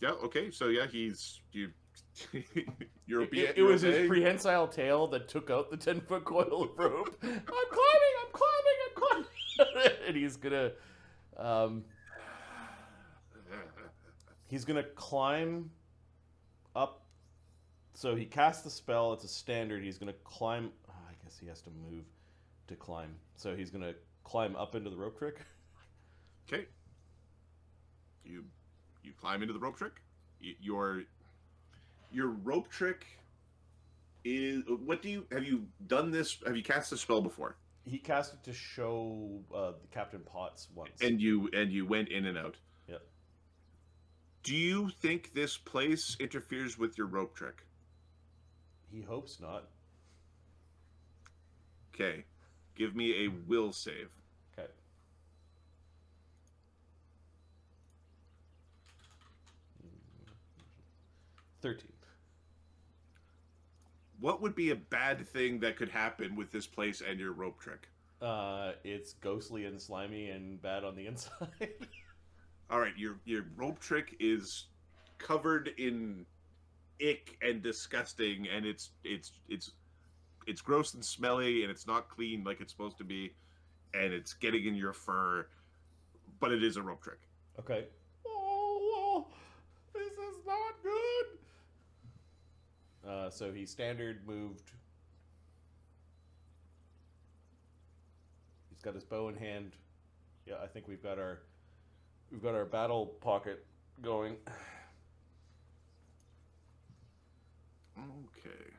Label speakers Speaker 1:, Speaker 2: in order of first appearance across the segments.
Speaker 1: Yeah. Okay. So yeah, he's you. You're
Speaker 2: It was his prehensile tail that took out the 10-foot coil of rope. I'm climbing, and um, he's gonna climb up. So he casts the spell. It's a standard. He's gonna climb. Oh, I guess he has to move to climb. So he's gonna climb up into the rope trick.
Speaker 1: Okay. You climb into the rope trick. Your rope trick is what do you have you done this? Have you cast this spell before?
Speaker 2: He cast it to show Captain Potts once.
Speaker 1: And you went in and out.
Speaker 2: Yep.
Speaker 1: Do you think this place interferes with your rope trick?
Speaker 2: He hopes not.
Speaker 1: Okay. Give me a will save.
Speaker 2: Okay. $13.
Speaker 1: What would be a bad thing that could happen with this place and your rope trick?
Speaker 2: It's ghostly and slimy and bad on the inside.
Speaker 1: All right, your rope trick is covered in ick and disgusting, and it's gross and smelly, and it's not clean like it's supposed to be, and it's getting in your fur, but it is a rope trick.
Speaker 2: Okay. Oh, this is not good. So he standard moved. He's got his bow in hand. Yeah, I think we've got our battle pocket going.
Speaker 1: Okay.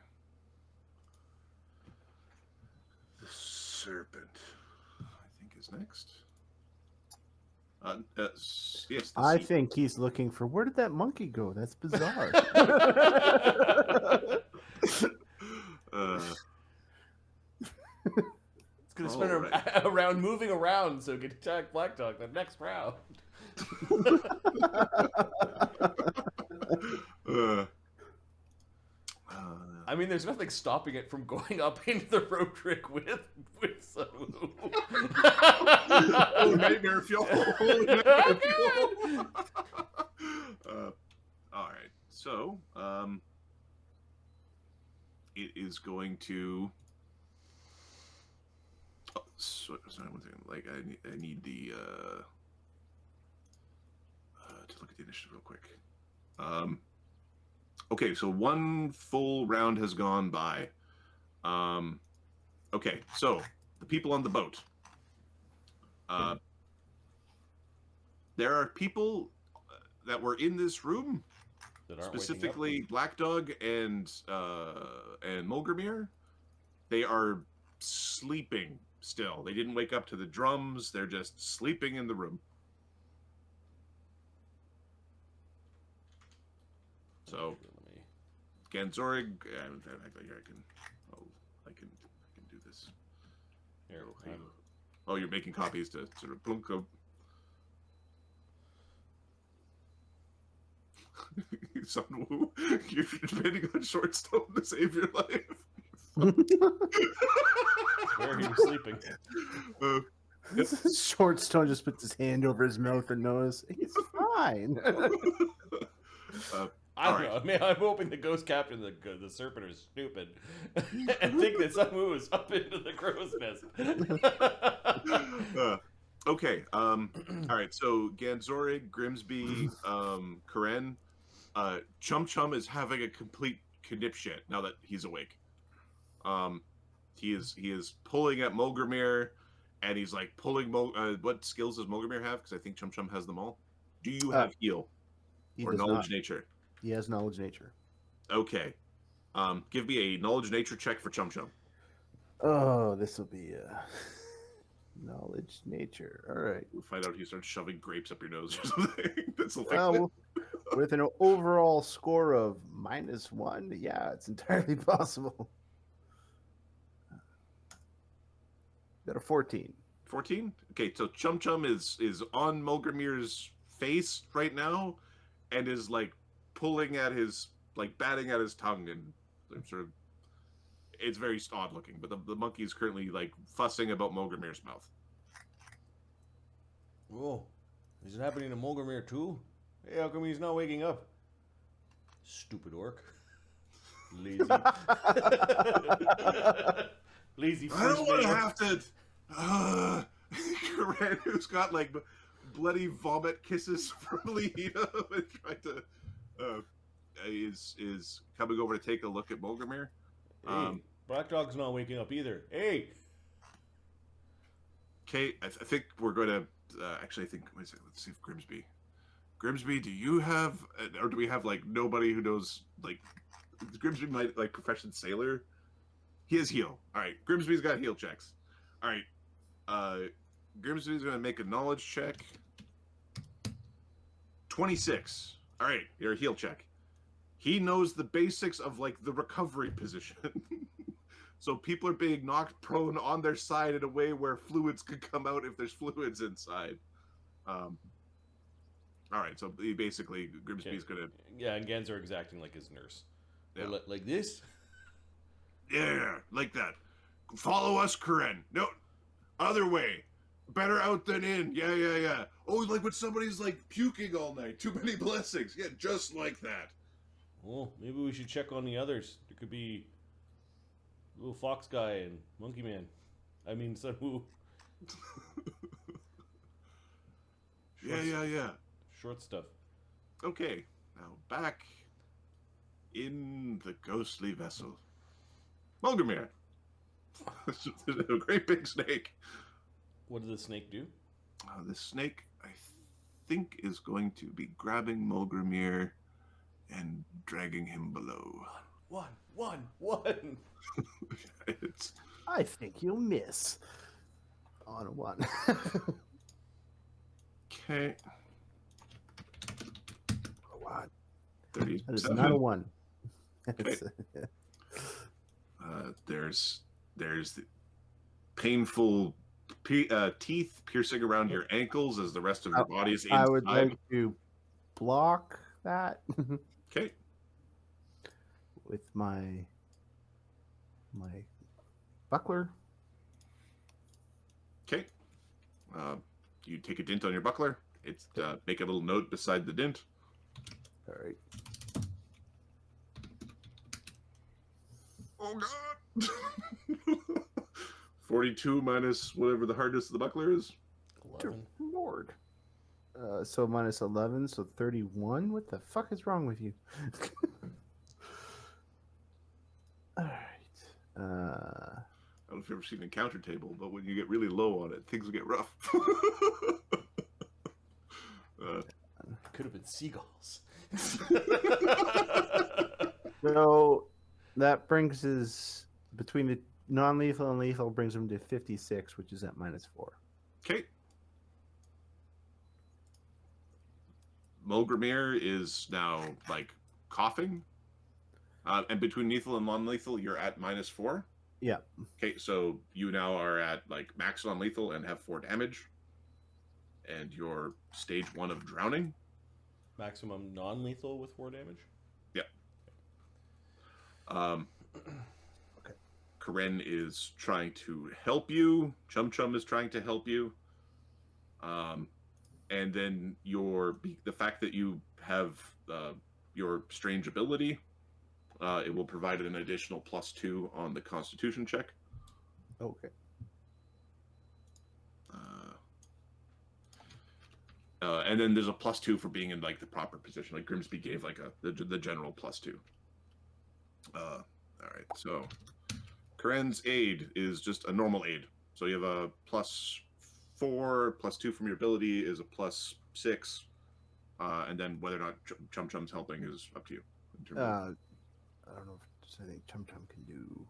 Speaker 1: The serpent, I think, is next. Yes.
Speaker 3: I think he's looking for where did that monkey go? That's bizarre.
Speaker 2: It's gonna spin around, moving around, so it can attack Black Dog the next round. I mean, there's nothing stopping it from going up into the rope trick with Sunwoo.
Speaker 1: Oh, nightmare fuel! Nightmare fuel! All right, so it is going to. Oh, sorry, one second. Like, I need the to look at the initiative real quick. Okay, so one full round has gone by. Okay, so the people on the boat. There are people that were in this room, specifically Black Dog and Mulgrimir. They are sleeping still. They didn't wake up to the drums. They're just sleeping in the room. So, Ganzorig, I can do this.
Speaker 2: Here,
Speaker 1: oh, you're making copies to sort of plunk up. Sunwoo, you're depending on Shortstone to save your life.
Speaker 2: Where are you sleeping?
Speaker 3: Shortstone just puts his hand over his mouth and nose. He's fine.
Speaker 2: I don't know. I mean, I'm hoping the ghost captain, the serpent, is stupid and think that Sunwoo is up into the crow's nest.
Speaker 1: Okay. All right. So Ganzorig, Grimsby, Karen, Chum Chum is having a complete conniption now that he's awake. He is pulling at Mulgrimir, and he's like pulling. What skills does Mulgrimir have? Because I think Chum Chum has them all. Do you have heal or knowledge nature?
Speaker 3: He has knowledge nature.
Speaker 1: Okay. Give me a knowledge nature check for Chum Chum.
Speaker 3: Oh, this will be knowledge nature. All right.
Speaker 1: We'll find out he starts shoving grapes up your nose or something.
Speaker 3: Well, with an overall score of -1, yeah, it's entirely possible. Got a 14.
Speaker 1: 14? Okay, so Chum Chum is on Mulgrimir's face right now and is like pulling at his, like batting at his tongue, and sort of, it's very odd looking, but the monkey is currently like fussing about Mulgrimir's mouth.
Speaker 2: Oh, is it happening to Mulgrimir too? Hey, how come he's not waking up? Stupid orc. Lazy. Lazy
Speaker 1: I don't
Speaker 2: first
Speaker 1: want to
Speaker 2: name.
Speaker 1: have to. Karen, who's got like bloody vomit kisses from Lehina and trying to is coming over to take a look at Mulgrimir.
Speaker 2: Hey, Black Dog's not waking up either. Hey.
Speaker 1: Okay, I think we're going to actually. I think let's see if Grimsby, do you have, or do we have like nobody who knows like Grimsby might like profession sailor? He has heal. All right, Grimsby's got heal checks. All right, Grimsby's gonna make a knowledge check. 26. All right, your heal check. He knows the basics of like the recovery position. So people are being knocked prone on their side in a way where fluids could come out if there's fluids inside. All right, so he basically Grimsby's gonna.
Speaker 2: Yeah, and Ganzorg's acting like his nurse.
Speaker 1: Yeah.
Speaker 2: Like this?
Speaker 1: Yeah, like that. Follow us, Karen. No, other way. Better out than in. Yeah. Oh, like when somebody's like puking all night. Too many blessings. Yeah, just like that.
Speaker 2: Well, maybe we should check on the others. There could be little fox guy and monkey man. I mean, Sun Wu.
Speaker 1: Yeah.
Speaker 2: Short stuff.
Speaker 1: Okay, now back in the ghostly vessel. Mulgrimir. A great big snake.
Speaker 2: What did the snake do?
Speaker 1: The snake, I think, is going to be grabbing Mulgrimir and dragging him below.
Speaker 2: One.
Speaker 1: It's
Speaker 3: I think you'll miss on a 1.
Speaker 1: okay.
Speaker 3: Wow.
Speaker 1: 37.
Speaker 3: That is not a 1. It's,
Speaker 1: There's the painful teeth piercing around your ankles as the rest of your body is inside.
Speaker 3: I would like to block that
Speaker 1: Okay.
Speaker 3: with my buckler.
Speaker 1: Okay. You take a dint on your buckler. It's make a little note beside the dint.
Speaker 3: All right.
Speaker 1: Oh God. 42 minus whatever the hardness of the buckler is.
Speaker 2: 11.
Speaker 3: Lord. So minus 11, so 31. What the fuck is wrong with you? All right.
Speaker 1: I don't know if you've ever seen an encounter table, but when you get really low on it, things get rough.
Speaker 2: Could have been seagulls.
Speaker 3: So that brings us between the non-lethal and lethal brings him to 56, which is at minus 4.
Speaker 1: Okay. Mulgrimir is now like coughing. And between lethal and non-lethal, you're at minus 4.
Speaker 3: Yeah.
Speaker 1: Okay, so you now are at like max non-lethal and have 4 damage. And you're stage 1 of drowning.
Speaker 2: Maximum non-lethal with 4 damage?
Speaker 1: Yeah.
Speaker 3: Okay.
Speaker 1: Karen is trying to help you. Chum Chum is trying to help you. And then the fact that you have your strange ability, it will provide an additional +2 on the Constitution check.
Speaker 3: Okay.
Speaker 1: And then there's a +2 for being in like the proper position. Like Grimsby gave like the general +2. All right, so Karen's aid is just a normal aid. So you have a +4, +2 from your ability is a +6, and then whether or not Chum Chum's helping is up to you. In terms of...
Speaker 3: I don't know if I think Chum Chum can do.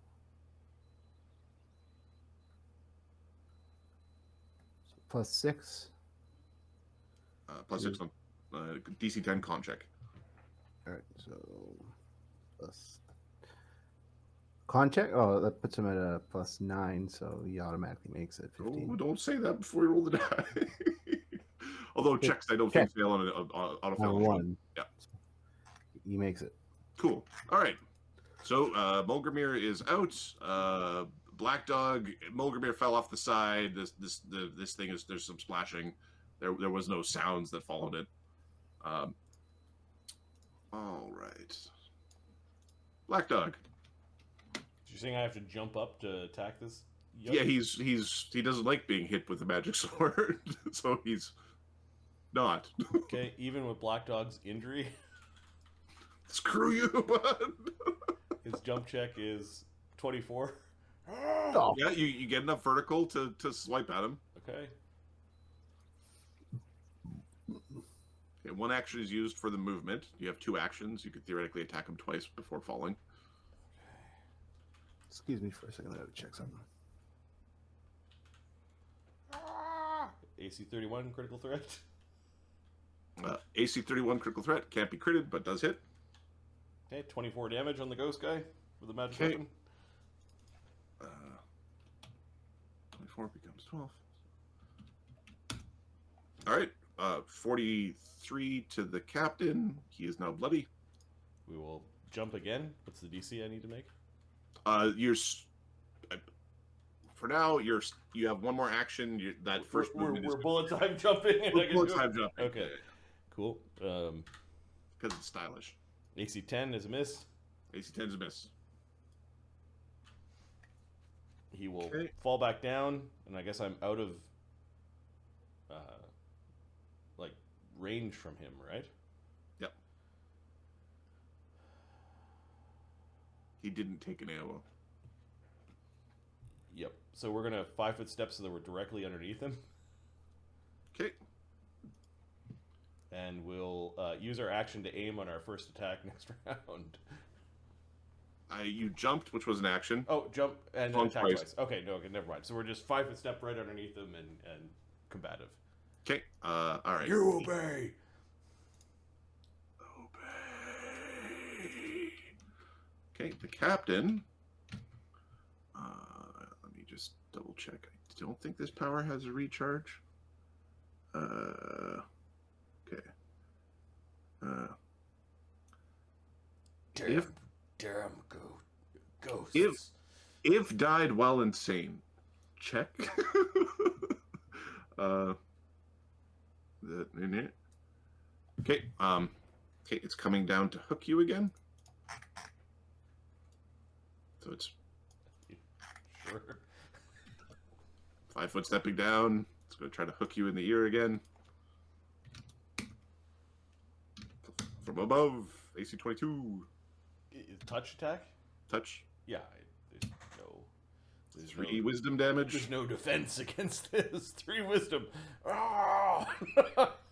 Speaker 3: So +6.
Speaker 1: +6 on DC 10 con check.
Speaker 3: All right, so plus con check. Oh, that puts him at a +9, so he automatically makes it 15.
Speaker 1: Oh, don't say that before you roll the die. Although checks, I don't think fail on a fail.
Speaker 3: 1.
Speaker 1: Yeah,
Speaker 3: he makes it.
Speaker 1: cool. All right. So Mulgrimir is out. Black Dog. Mulgrimir fell off the side. This thing is there's some splashing. There was no sounds that followed it. All right. Black Dog.
Speaker 2: You're saying I have to jump up to attack this?
Speaker 1: Yeah, he doesn't like being hit with a magic sword, so he's not.
Speaker 2: Okay, even with Black Dog's injury,
Speaker 1: Screw you, bud.
Speaker 2: his jump check is 24.
Speaker 3: Oh,
Speaker 1: Yeah, you get enough vertical to swipe at him.
Speaker 2: Okay.
Speaker 1: Okay, one action is used for the movement. You have 2 actions. You could theoretically attack him twice before falling.
Speaker 3: excuse me for a second. I gotta check something.
Speaker 2: AC 31 critical threat.
Speaker 1: AC 31 critical threat can't be critted, but does hit.
Speaker 2: Okay, 24 damage on the ghost guy with the magic
Speaker 1: Okay.
Speaker 2: weapon.
Speaker 1: 24 becomes 12. All right. 43 to the captain. He is now bloody.
Speaker 2: We will jump again. What's the DC I need to make?
Speaker 1: For now, you have one more action. That first movement
Speaker 2: we're
Speaker 1: is
Speaker 2: bullet time jumping. And I can
Speaker 1: bullet
Speaker 2: do it.
Speaker 1: time jumping.
Speaker 2: Okay, cool.
Speaker 1: Because it's stylish.
Speaker 2: AC 10 is a miss.
Speaker 1: AC 10 is a miss.
Speaker 2: He will
Speaker 1: Okay.
Speaker 2: fall back down, and I guess I'm out of like range from him, right?
Speaker 1: Yep. He didn't take an AOO.
Speaker 2: Yep. So we're gonna 5-foot step so that we're directly underneath him,
Speaker 1: Okay.
Speaker 2: and we'll use our action to aim on our first attack next round.
Speaker 1: You jumped, which was an action.
Speaker 2: Oh, jump and then
Speaker 1: Punch
Speaker 2: attack
Speaker 1: twice.
Speaker 2: twice. Okay, no, okay, never mind. So we're just 5-foot step right underneath him and combative.
Speaker 1: Okay. All right.
Speaker 2: You obey.
Speaker 1: Obey. Okay, the captain. Let me just double check. I don't think this power has a recharge. Okay.
Speaker 2: Damn ghosts.
Speaker 1: If died while insane, check. That in it. Okay. Okay, it's coming down to hook you again. So it's
Speaker 2: Sure.
Speaker 1: 5-foot stepping down. It's going to try to hook you in the ear again. From above, AC 22.
Speaker 2: Touch attack?
Speaker 1: Touch.
Speaker 2: Yeah. There's
Speaker 1: 3 wisdom damage.
Speaker 2: There's no defense against this. 3 wisdom. Oh!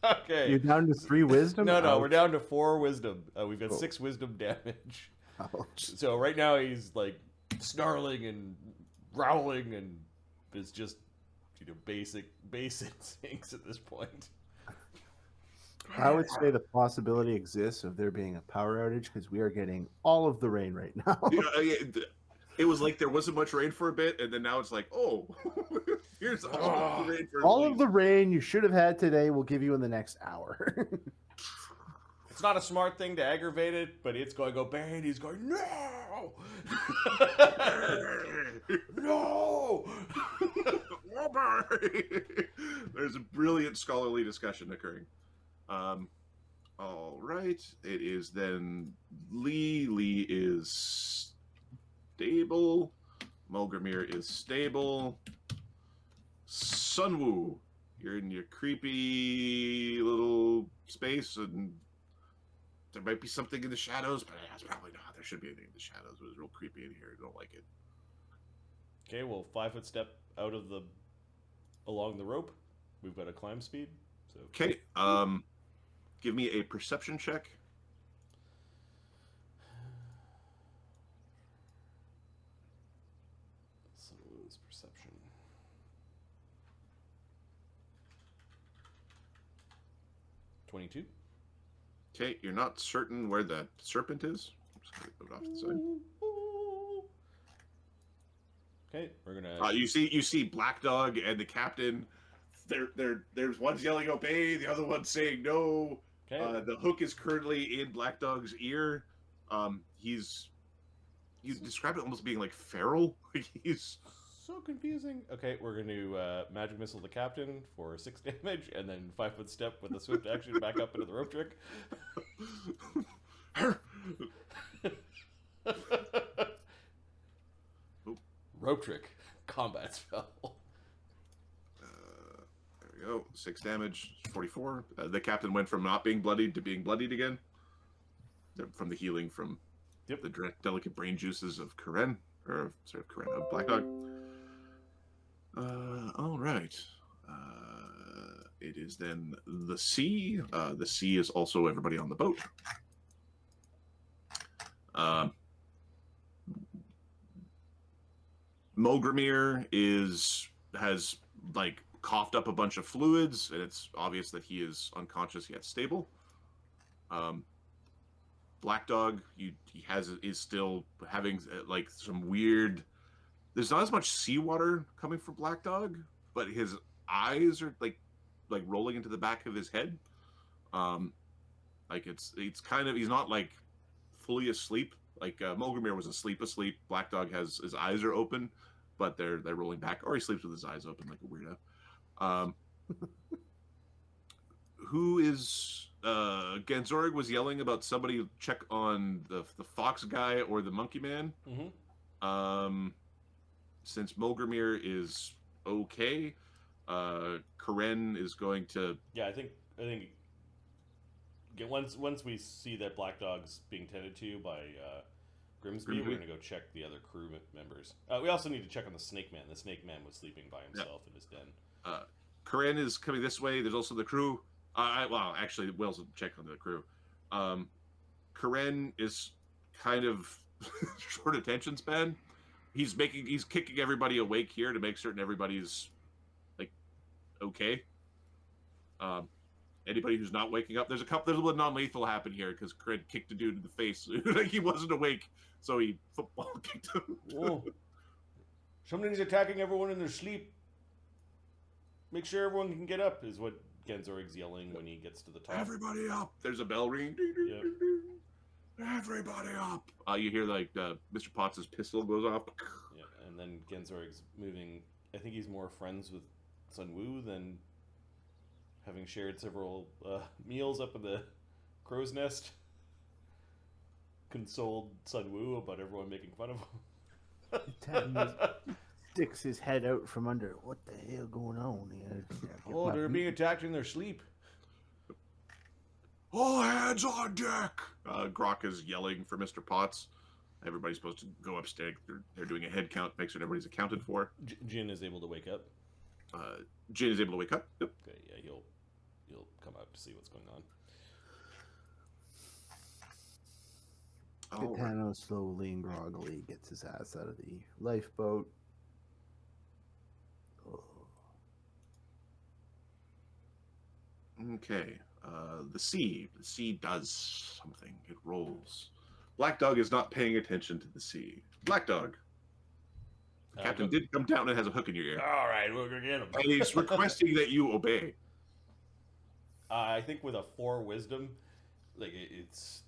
Speaker 2: Okay.
Speaker 3: You're down to 3 wisdom?
Speaker 2: No,
Speaker 3: Ouch.
Speaker 2: we're down to 4 wisdom. We've got
Speaker 3: Cool.
Speaker 2: 6 wisdom damage.
Speaker 3: Ouch.
Speaker 2: So right now he's like snarling and growling, and it's just basic things at this point.
Speaker 3: I would say the possibility exists of there being a power outage because we are getting all of the rain right now.
Speaker 1: It was like there wasn't much rain for a bit, and then now it's like, oh, here's all of the rain for
Speaker 3: All of the rain you should have had today will give you in the next hour.
Speaker 2: It's not a smart thing to aggravate it, but it's going to obey, and he's going, no! No!
Speaker 1: There's a brilliant scholarly discussion occurring. All right. It is then Lee. Lee is stable. Mulgrimir is stable. Sunwoo, you're in your creepy little space, and there might be something in the shadows, but it's probably not. There should be anything in the shadows. It was real creepy in here. I don't like it.
Speaker 2: Okay, well, 5-foot step out of along the rope. We've got a climb speed. So
Speaker 1: Okay. Give me a perception check.
Speaker 2: Sunwoo's perception. 22.
Speaker 1: Okay, you're not certain where the serpent is. I'm just gonna put it off to the side.
Speaker 2: Okay, we're gonna.
Speaker 1: You see Black Dog and the captain. There's one's yelling obey, the other one's saying no.
Speaker 2: Okay.
Speaker 1: The hook is currently in Black Dog's ear. You described it almost being like feral. Like he's
Speaker 2: So confusing. Okay, we're going to magic missile the captain for 6 damage, and then 5-foot step with a swift action back up into the rope trick. rope trick combat spell.
Speaker 1: There we go. 6 damage, 44. The captain went from not being bloodied to being bloodied again. From the healing from the delicate brain juices of Karen, or sorry, Karen of Black Dog. All right. It is then the sea. The sea is also everybody on the boat. Mulgrimir has like coughed up a bunch of fluids, and it's obvious that he is unconscious yet stable. Black Dog, is still having like some weird. There's not as much seawater coming from Black Dog, but his eyes are like rolling into the back of his head. Like it's kind of, he's not like fully asleep. Like Mulgrimir was asleep. Black Dog has his eyes are open, but they're rolling back, or he sleeps with his eyes open like a weirdo. Who is Ganzorig was yelling about somebody check on the fox guy or the monkey man.
Speaker 2: Mm-hmm.
Speaker 1: Since Mulgrimir is okay, Karen is going to.
Speaker 2: Yeah, I think once we see that Black Dog's being tended to by Grimsby, we're gonna go check the other crew members. We also need to check on the Snake Man. The Snake Man was sleeping by himself in his den.
Speaker 1: Karen is coming this way. There's also the crew. Actually, we'll also check on the crew. Karen is kind of short attention span. He's kicking everybody awake here to make certain everybody's like okay. Anybody who's not waking up, there's a little non-lethal happen here because Karen kicked a dude in the face like he wasn't awake, so he football kicked him.
Speaker 2: Whoa. Somebody's attacking everyone in their sleep. Make sure everyone can get up, is what Genzorig's yelling when he gets to the top.
Speaker 1: Everybody up! There's a bell ringing.
Speaker 2: Yep.
Speaker 1: Everybody up! You hear like Mr. Potts' pistol goes off.
Speaker 2: Yeah, and then Genzorig's moving. I think he's more friends with Sun Wu than having shared several meals up in the crow's nest. Consoled Sun Wu about everyone making fun of him.
Speaker 3: Sticks his head out from under. What the hell going on here?
Speaker 2: Oh, they're being attacked in their sleep.
Speaker 1: All hands on deck! Grok is yelling for Mr. Potts. Everybody's supposed to go upstairs. They're doing a head count, make sure everybody's accounted for.
Speaker 2: Jin is able to wake up.
Speaker 1: Jin is able to wake up. Yep.
Speaker 2: Okay, yeah, he'll come out to see what's going on.
Speaker 3: Gaetano slowly and groggily gets his ass out of the lifeboat.
Speaker 1: Okay. The sea. The sea does something. It rolls. Black Dog is not paying attention to the sea. Black Dog. The captain did come down and has a hook in your ear.
Speaker 2: All right, we're gonna get him.
Speaker 1: And he's requesting that you obey.
Speaker 2: I think with a 4 wisdom, like it's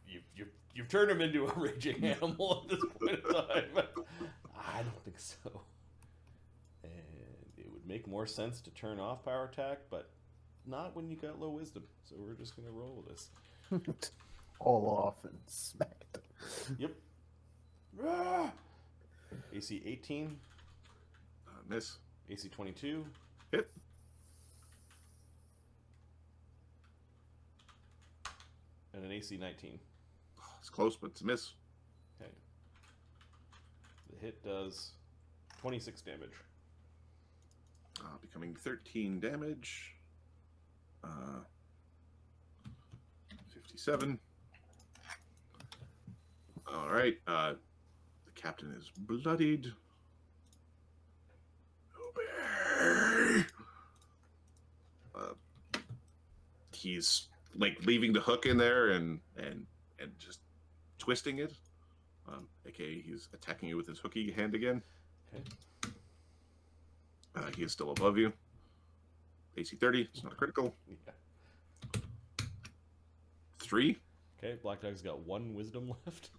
Speaker 2: you've turned him into a raging animal at this point in time. I don't think so. And it would make more sense to turn off power attack, but not when you got low wisdom. So we're just gonna roll with this.
Speaker 3: All off and smacked.
Speaker 2: Yep. Ah! AC 18.
Speaker 1: Miss.
Speaker 2: AC 22.
Speaker 1: Hit.
Speaker 2: And an AC 19.
Speaker 1: It's close, but it's a miss.
Speaker 2: Okay. The hit does 26 damage.
Speaker 1: Becoming 13 damage. 57. All right. The captain is bloodied. Obey. He's like leaving the hook in there and just twisting it. AKA he's attacking you with his hooky hand again.
Speaker 2: Okay.
Speaker 1: He is still above you. AC 30. It's not critical.
Speaker 2: Yeah.
Speaker 1: 3.
Speaker 2: Okay, Black Dog's got 1 wisdom left.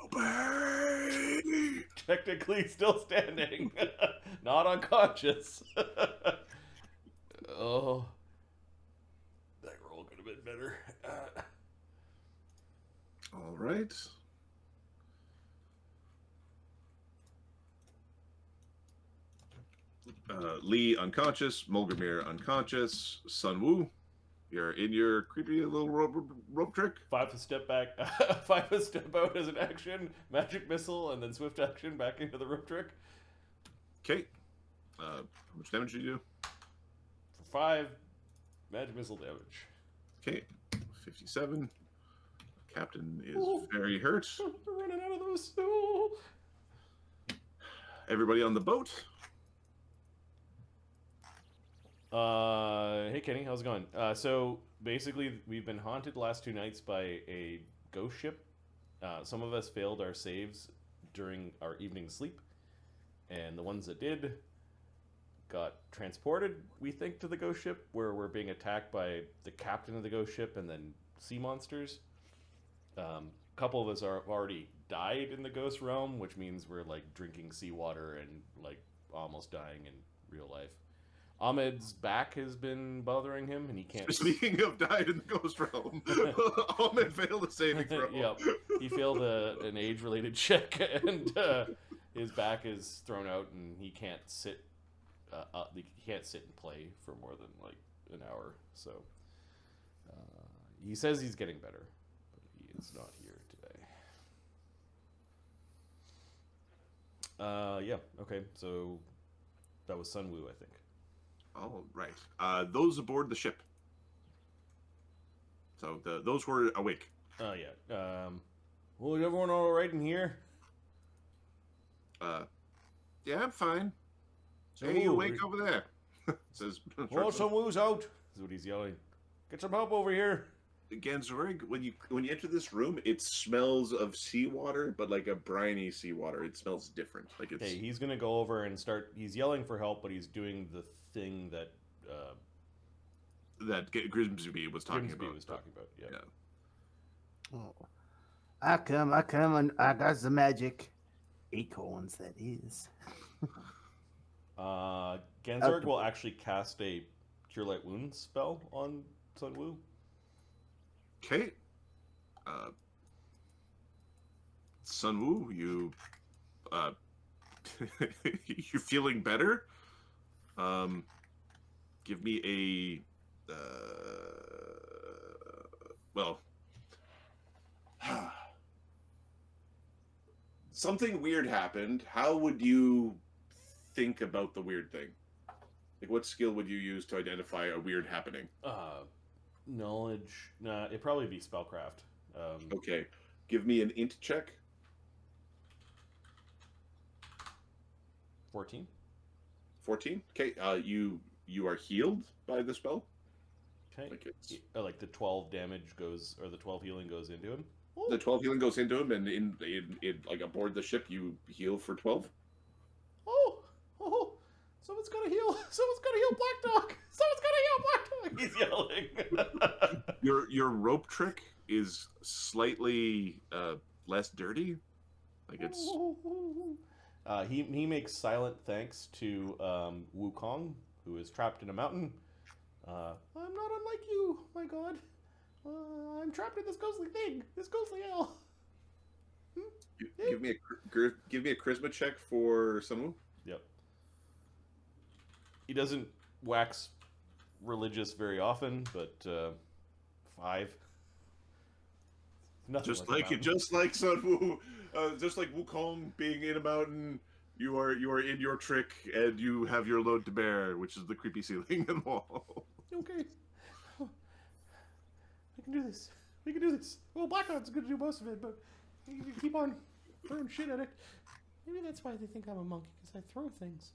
Speaker 1: Obey!
Speaker 2: Technically still standing. Not unconscious. Oh. That roll could have been better.
Speaker 1: All right. Lee unconscious, Mulgrimir unconscious, Sun Wu, you're in your creepy little rope trick.
Speaker 2: 5 foot step back, 5 foot step out as an action, magic missile, and then swift action back into the rope trick.
Speaker 1: Okay. How much damage do you do?
Speaker 2: For 5 magic missile damage.
Speaker 1: Okay. 57. Captain is very hurt.
Speaker 2: We're running out of those. Oh.
Speaker 1: Everybody on the boat.
Speaker 2: Hey Kenny, how's it going? So basically, we've been haunted the last 2 nights by a ghost ship. Some of us failed our saves during our evening sleep, and the ones that did got transported, we think, to the ghost ship, where we're being attacked by the captain of the ghost ship and then sea monsters. A couple of us are already died in the ghost realm, which means we're like drinking seawater and like almost dying in real life. Ahmed's back has been bothering him, and he can't.
Speaker 1: Speaking of died in the ghost realm, Ahmed failed a saving throw.
Speaker 2: Yep, he failed an age-related check, and his back is thrown out, and he can't sit. He can't sit and play for more than like an hour. So he says he's getting better, but he is not here today. Yeah. Okay. So that was Sun Wu, I think.
Speaker 1: All right. Those aboard the ship. So those who are awake.
Speaker 2: Oh yeah. Well, is everyone all right in here?
Speaker 1: Yeah, I'm fine.
Speaker 2: Sun
Speaker 1: Hey, you
Speaker 2: Wu,
Speaker 1: awake over there? Says.
Speaker 2: Oh, Sun Wu's out. Is what he's yelling. Get some help over here.
Speaker 1: Ganzorg, when you enter this room, it smells of seawater, but like a briny seawater. It smells different. Like it's.
Speaker 2: Okay, he's gonna go over and start. He's yelling for help, but he's doing the thing that
Speaker 1: that Grimsby was talking
Speaker 2: Grimsby
Speaker 1: about.
Speaker 2: was talking about. Yeah.
Speaker 3: Oh. I come, and I got the magic acorns, that is.
Speaker 2: Ganzorg will actually cast a Cure Light Wounds spell on Sun Wu.
Speaker 1: Okay. Sun Wu, you you're feeling better? Give me a well, something weird happened. How would you think about the weird thing? Like, what skill would you use to identify a weird happening?
Speaker 2: Knowledge. Nah, it'd probably be spellcraft.
Speaker 1: Okay, give me an int check.
Speaker 2: 14.
Speaker 1: 14. Okay, you are healed by the spell.
Speaker 2: Okay.
Speaker 1: Like it's
Speaker 2: Like the 12 damage goes, or the 12 healing goes into him.
Speaker 1: the 12 healing goes into him, and in like aboard the ship you heal for 12.
Speaker 2: Oh, someone's gotta heal. Someone's gotta heal Black Dog. Someone's gotta heal Black Dog. He's yelling.
Speaker 1: Your rope trick is slightly less dirty. Like it's
Speaker 2: He makes silent thanks to Wukong, who is trapped in a mountain. I'm not unlike you, my god. I'm trapped in this ghostly thing, this ghostly hell.
Speaker 1: give me a charisma check for Sunwoo.
Speaker 2: Yep. He doesn't wax religious very often, but 5. Nothing
Speaker 1: Just like Sunwoo, just like Wukong being in a mountain. You are in your trick, and you have your load to bear, which is the creepy ceiling and wall.
Speaker 2: Okay. I can do this. We can do this. Well, Blackheart's going to do most of it, but you can keep on throwing shit at it. Maybe that's why they think I'm a monkey, because I throw things.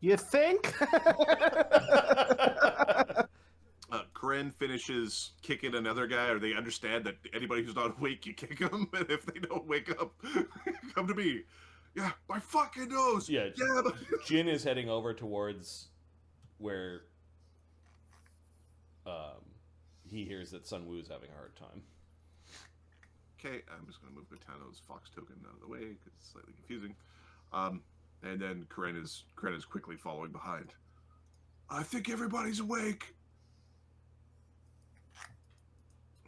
Speaker 3: You think?
Speaker 1: Karen finishes kicking another guy, or they understand that anybody who's not awake, you kick them, and if they don't wake up, come to me. Yeah, my fucking nose.
Speaker 2: Yeah,
Speaker 1: but...
Speaker 2: Jin is heading over towards where he hears that Sun Wu's having a hard time.
Speaker 1: Okay, I'm just going to move Gaetano's Fox token out of the way because it's slightly confusing. And then Karen is quickly following behind. I think everybody's awake.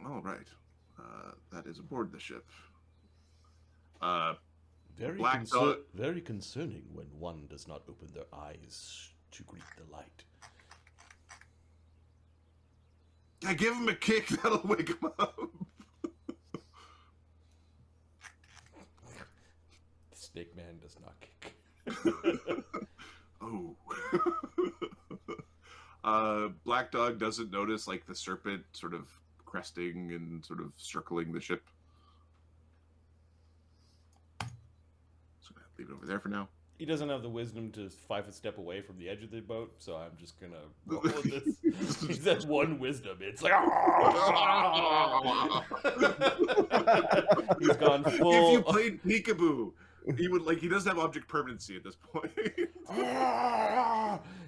Speaker 1: All right. That is aboard the ship. Black dog.
Speaker 2: Very concerning when one does not open their eyes to greet the light.
Speaker 1: I give him a kick, that'll wake him up.
Speaker 2: The snake man does not kick.
Speaker 1: Oh. Black dog doesn't notice like the serpent sort of cresting and sort of circling the ship. So I'm gonna leave it over there for now.
Speaker 2: He doesn't have the wisdom to 5-foot step away from the edge of the boat, so I'm just gonna roll with this. He's at 1 wisdom. It's like he's gone full.
Speaker 1: If you played peekaboo, he would like. He doesn't have object permanency at this point.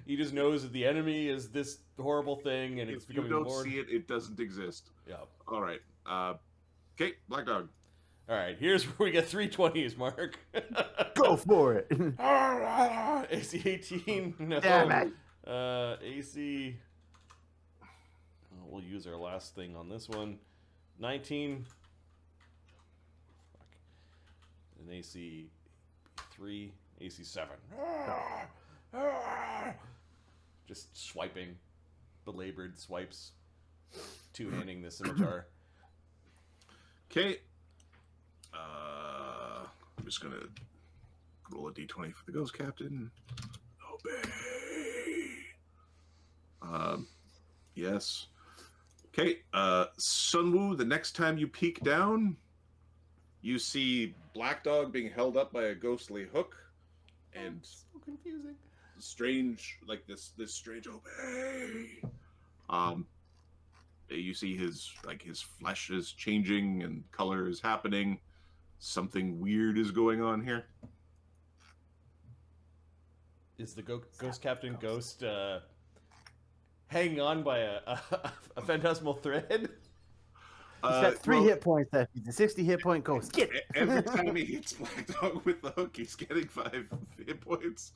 Speaker 2: He just knows that the enemy is this horrible thing, and it's
Speaker 1: If you
Speaker 2: becoming
Speaker 1: don't
Speaker 2: more.
Speaker 1: see it, it doesn't exist.
Speaker 2: Yeah.
Speaker 1: All right. Okay, Black Dog.
Speaker 2: All right. Here's where we get 320s, Mark.
Speaker 3: Go for it.
Speaker 2: AC 18. No.
Speaker 3: Damn it.
Speaker 2: AC. Oh, we'll use our last thing on this one. 19. Fuck. And AC 3. AC 7. Just swiping. Belabored swipes. Two-handing the scimitar.
Speaker 1: Okay. I'm just gonna roll a d20 for the Ghost Captain. Obey. Yes. Okay. Sunwoo. The next time you peek down, you see Black Dog being held up by a ghostly hook, and
Speaker 2: So confusing.
Speaker 1: strange, like this strange obey. You see his flesh is changing and color is happening. Something weird is going on here.
Speaker 2: Is the Ghost Captain Ghost hanging on by a phantasmal thread?
Speaker 3: He's got 3 hit points left. He's a 60 hit point ghost. Get
Speaker 1: Every time he hits Black Dog with the hook, he's getting 5 hit points.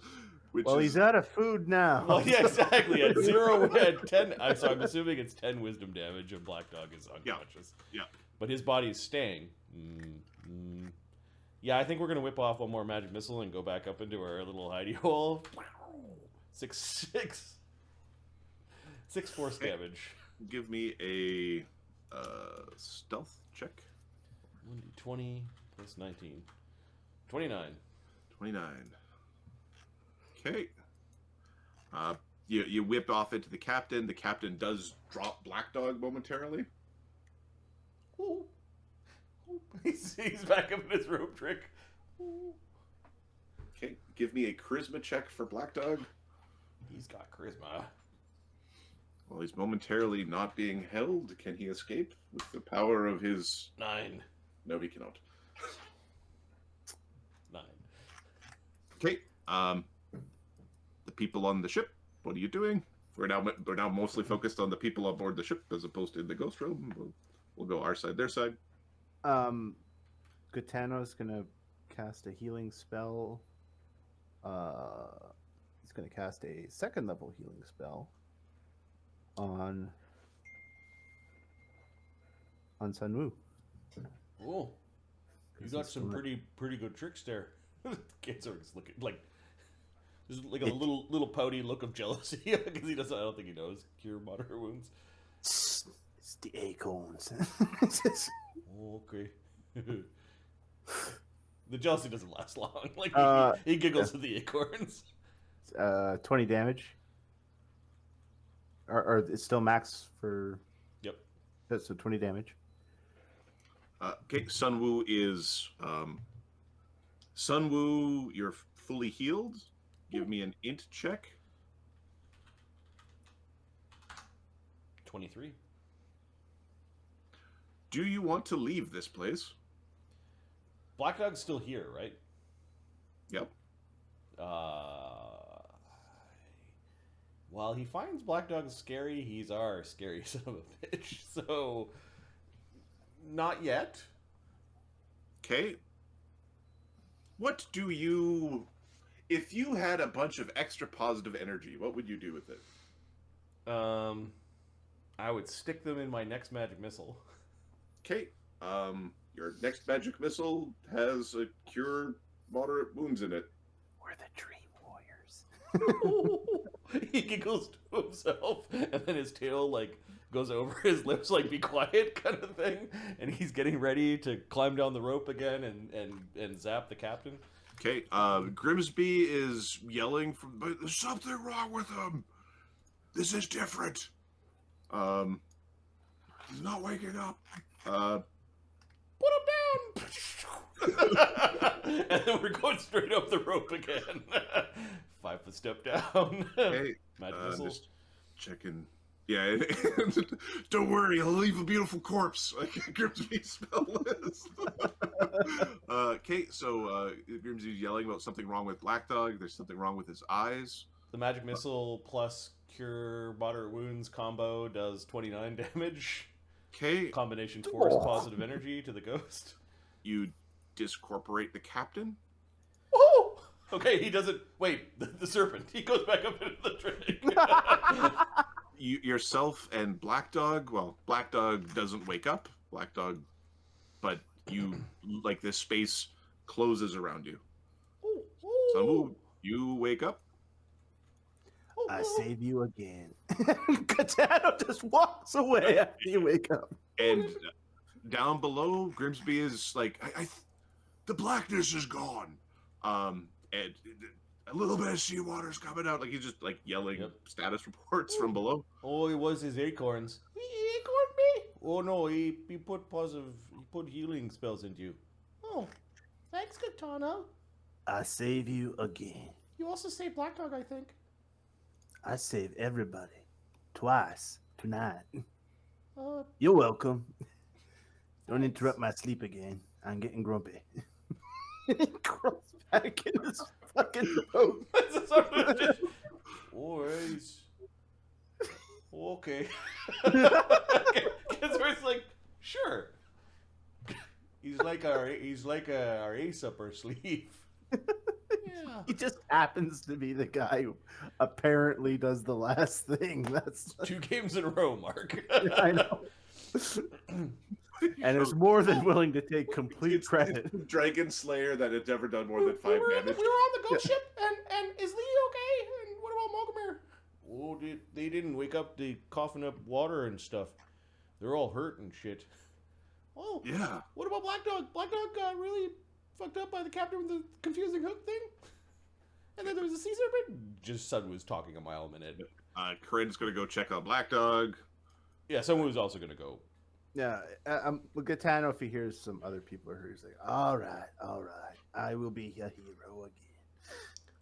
Speaker 1: Which
Speaker 3: Well,
Speaker 1: is,
Speaker 3: he's out of food now.
Speaker 2: Well, yeah, exactly. At 0, at 10. So I'm assuming it's 10 wisdom damage, and Black Dog is unconscious.
Speaker 1: Yeah.
Speaker 2: But his body is staying. Yeah, I think we're gonna whip off one more magic missile and go back up into our little hidey hole. 6 force damage.
Speaker 1: Give me a stealth check.
Speaker 2: 1d20 plus 19. 29.
Speaker 1: 29. Okay. You whip off into the captain. The captain does drop Black Dog momentarily.
Speaker 2: Ooh. He's back up in his rope trick.
Speaker 1: Okay, give me a charisma check for Black Dog.
Speaker 2: He's got charisma.
Speaker 1: While he's momentarily not being held, can he escape with the power of his...
Speaker 2: 9.
Speaker 1: No, he cannot.
Speaker 2: 9.
Speaker 1: Okay, the people on the ship, what are you doing? We're now mostly focused on the people on board the ship as opposed to the ghost room. We'll go our side, their side.
Speaker 3: Gutano's gonna cast a healing spell. He's gonna cast a 2nd level healing spell on Sunwoo.
Speaker 2: Oh, you got some pretty good tricks there. Kids are just looking like there's like a little pouty look of jealousy because he doesn't. I don't think he knows cure moderate wounds.
Speaker 3: It's the acorns.
Speaker 2: Okay. The jealousy doesn't last long. Like he giggles at the acorns.
Speaker 3: 20 damage. Or it's still max for.
Speaker 2: Yep.
Speaker 3: So 20 damage.
Speaker 1: Okay, Sunwoo is Sunwoo. You're fully healed. Give me an int check.
Speaker 2: 23.
Speaker 1: Do you want to leave this place?
Speaker 2: Black Dog's still here, right?
Speaker 1: Yep.
Speaker 2: While he finds Black Dog scary, he's our scary son of a bitch. So, not yet.
Speaker 1: Okay. What do you... If you had a bunch of extra positive energy, what would you do with it?
Speaker 2: I would stick them in my next magic missile.
Speaker 1: Okay. Your next magic missile has a cure moderate wounds in it.
Speaker 3: We're the Dream Warriors.
Speaker 2: He giggles to himself, and then his tail like goes over his lips, like "be quiet" kind of thing. And he's getting ready to climb down the rope again and zap the captain.
Speaker 1: Okay, Grimsby is yelling from. But there's something wrong with him. This is different. He's not waking up.
Speaker 2: Put him down. And then we're going straight up the rope again. 5 foot step down.
Speaker 1: Okay,
Speaker 2: Magic missile.
Speaker 1: just checking. Yeah, don't worry, I'll leave a beautiful corpse. Grimsby's spell list. Okay, so Grimsby's yelling about something wrong with Black Dog. There's something wrong with his eyes.
Speaker 2: The magic missile plus cure moderate wounds combo does 29 damage.
Speaker 1: Okay,
Speaker 2: Combination force positive energy to the ghost.
Speaker 1: you discorporate the captain.
Speaker 2: Oh! Okay, he doesn't. Wait, the serpent. He goes back up into the drink.
Speaker 1: Yourself and Black Dog. Well, Black Dog doesn't wake up. Black Dog, but you like this space closes around you. So you wake up.
Speaker 3: I save you again. Katana just walks away after you wake up.
Speaker 1: And down below, Grimsby is like, the blackness is gone. And a little bit of seawater's coming out. Like he's just like yelling status reports from below.
Speaker 2: Oh, it was his acorns. He acorned me? Oh no, he put healing spells into you. Oh, thanks, Katana.
Speaker 3: I save you again.
Speaker 2: You also saved Black Dog, I think.
Speaker 3: I save everybody. Twice tonight.
Speaker 2: Uh,
Speaker 3: You're welcome. Don't interrupt my sleep again. I'm getting grumpy. He crawls back in his fucking boat.
Speaker 2: Okay. Because it's like, sure. He's like our ace up our sleeve. Yeah.
Speaker 3: He just happens to be the guy who apparently does the last thing. That's
Speaker 2: 2 games in a row, Mark.
Speaker 3: I know. And is more than willing to take complete credit.
Speaker 1: It's Dragon Slayer that had never done more than 5
Speaker 2: we were
Speaker 1: damage.
Speaker 2: on the ghost ship, and is Lee okay? And what about Mogomir? Oh, they didn't wake up. They coughing up water and stuff. They're all hurt and shit. Oh,
Speaker 1: Yeah.
Speaker 2: What about Black Dog? Black Dog got really fucked up by the captain with the confusing hook thing. And then there was a sea serpent. Just Sun was talking a mile a minute.
Speaker 1: Corinne's gonna go check on Black Dog.
Speaker 2: Yeah, someone was also gonna go.
Speaker 3: Yeah, with Gaetano, if he hears some other people are hurt, he's like, all right, I will be a hero again.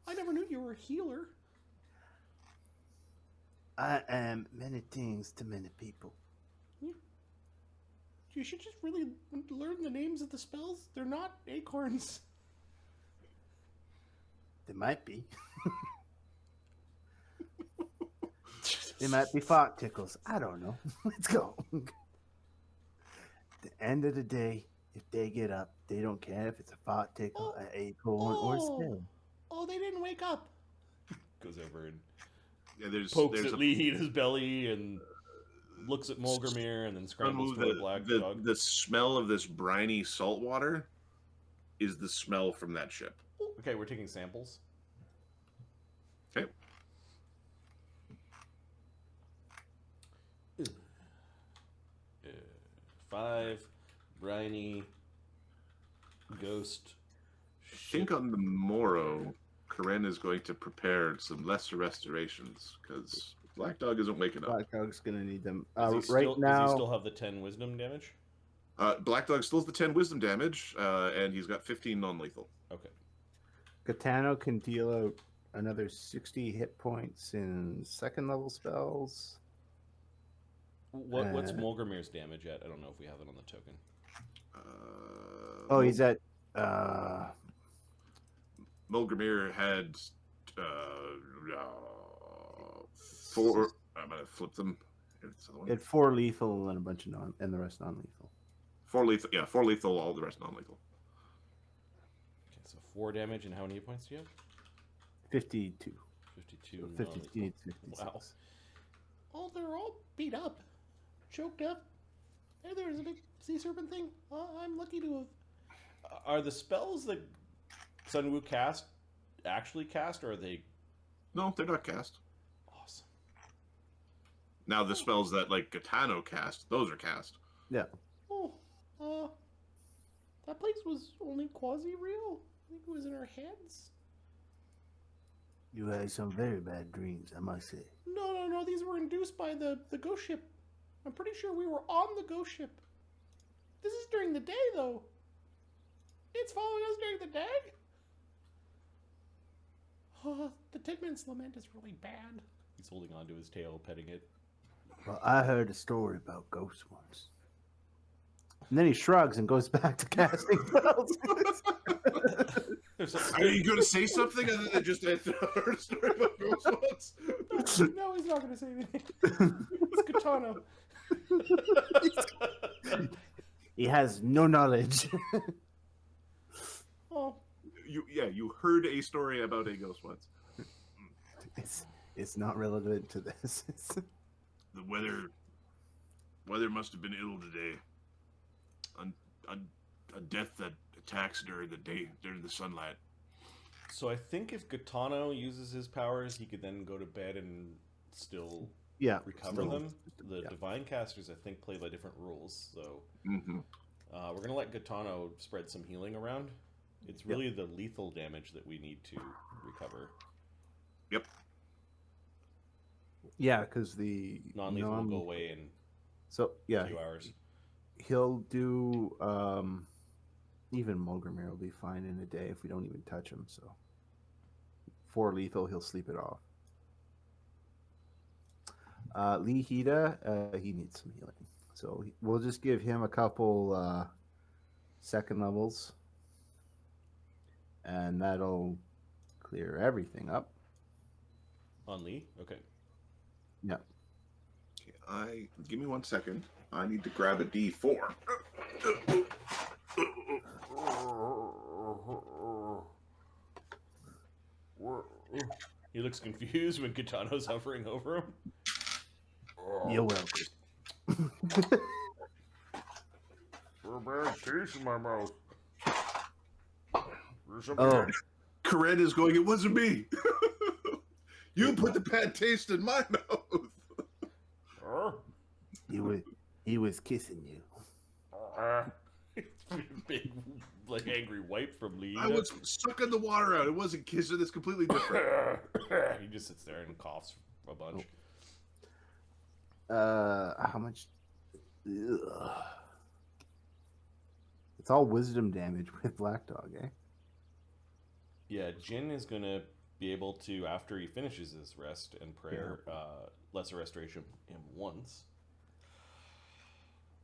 Speaker 2: I never knew you were a healer.
Speaker 3: I am many things to many people.
Speaker 2: You should just really learn the names of the spells. They're not acorns.
Speaker 3: They might be. They might be fart tickles. I don't know. Let's go. At the end of the day, if they get up, they don't care if it's a fart tickle, an acorn, or a spell.
Speaker 2: Oh, they didn't wake up. Goes over and
Speaker 1: There's
Speaker 2: at Lee in his belly and looks at Mulgrimir and then scrambles for the Black Dog.
Speaker 1: The smell of this briny salt water is the smell from that ship.
Speaker 2: Okay, we're taking samples.
Speaker 1: Okay.
Speaker 2: 5, briny, ghost.
Speaker 1: I think on the morrow, Corinne is going to prepare some lesser restorations because Black Dog isn't waking up.
Speaker 3: Black Dog's gonna need them
Speaker 2: Does he still have the 10 wisdom damage?
Speaker 1: Black Dog still has the 10 wisdom damage, and he's got 15 non-lethal.
Speaker 2: Okay.
Speaker 3: Gaetano can deal out another 60 hit points in second level spells.
Speaker 2: What's Mulgrimir's damage at? I don't know if we have it on the token.
Speaker 3: He's at
Speaker 1: Mulgrimir had 4. I'm gonna flip them.
Speaker 3: At 4 lethal and a bunch of and the rest non-lethal.
Speaker 1: 4 lethal, yeah, 4 lethal, all the rest non-lethal.
Speaker 2: Okay, so 4 damage, and how many hit points do you have?
Speaker 3: 52.
Speaker 2: 52.
Speaker 3: 56.
Speaker 2: Wow. Oh, they're all beat up, choked up. Hey, there's a big sea serpent thing. I'm lucky to have. Are the spells that Sunwoo cast actually cast, or are they
Speaker 1: No, they're not cast.
Speaker 2: awesome?
Speaker 1: Now the spells that like Gitano cast, those are cast.
Speaker 3: Yeah.
Speaker 2: Oh, that place was only quasi-real. I think it was in our heads.
Speaker 3: You had some very bad dreams, I must say.
Speaker 2: No. These were induced by the ghost ship. I'm pretty sure we were on the ghost ship. This is during the day, though. It's following us during the day. The Tidman's Lament is really bad. He's holding onto his tail, petting it.
Speaker 3: Well, I heard a story about ghosts once. And then he shrugs and goes back to casting spells.
Speaker 1: Are you going to say something other than just I heard a story about ghost ones?
Speaker 2: No, he's not going to say anything. It's Katana.
Speaker 3: He has no knowledge.
Speaker 2: Oh,
Speaker 1: You heard a story about a ghost once.
Speaker 3: It's not relevant to this.
Speaker 1: The weather must have been ill today. A death that attacks during the sunlight.
Speaker 2: so I think if Gitano uses his powers, he could then go to bed and still recover them. The divine casters, I think, play by different rules. So we're gonna let Gitano spread some healing around. It's really the lethal damage that we need to recover.
Speaker 1: Yep.
Speaker 3: Yeah, because the
Speaker 2: Non-lethal will go away in a few hours.
Speaker 3: He'll do even Mulgrimir will be fine in a day if we don't even touch him. So 4 lethal, he'll sleep it off. Lee Hida, he needs some healing, so we'll just give him a couple second levels, and that'll clear everything up.
Speaker 2: On Lee? Okay.
Speaker 3: Yeah.
Speaker 1: Okay, give me 1 second. I need to grab a D4.
Speaker 2: He looks confused when Kitano's hovering over him.
Speaker 3: You're welcome.
Speaker 2: A bad taste in my mouth.
Speaker 3: Oh,
Speaker 1: Corinne is going, it wasn't me. You put the bad taste in my mouth.
Speaker 3: he was kissing you.
Speaker 2: Big, like, angry wipe from Lee.
Speaker 1: I was sucking the water out. It wasn't kissing. It's completely different.
Speaker 2: He just sits there and coughs a bunch.
Speaker 3: How much? Ugh. It's all wisdom damage with Black Dog, eh?
Speaker 2: Yeah, Jin is gonna be able to, after he finishes his rest and prayer, lesser restoration him once.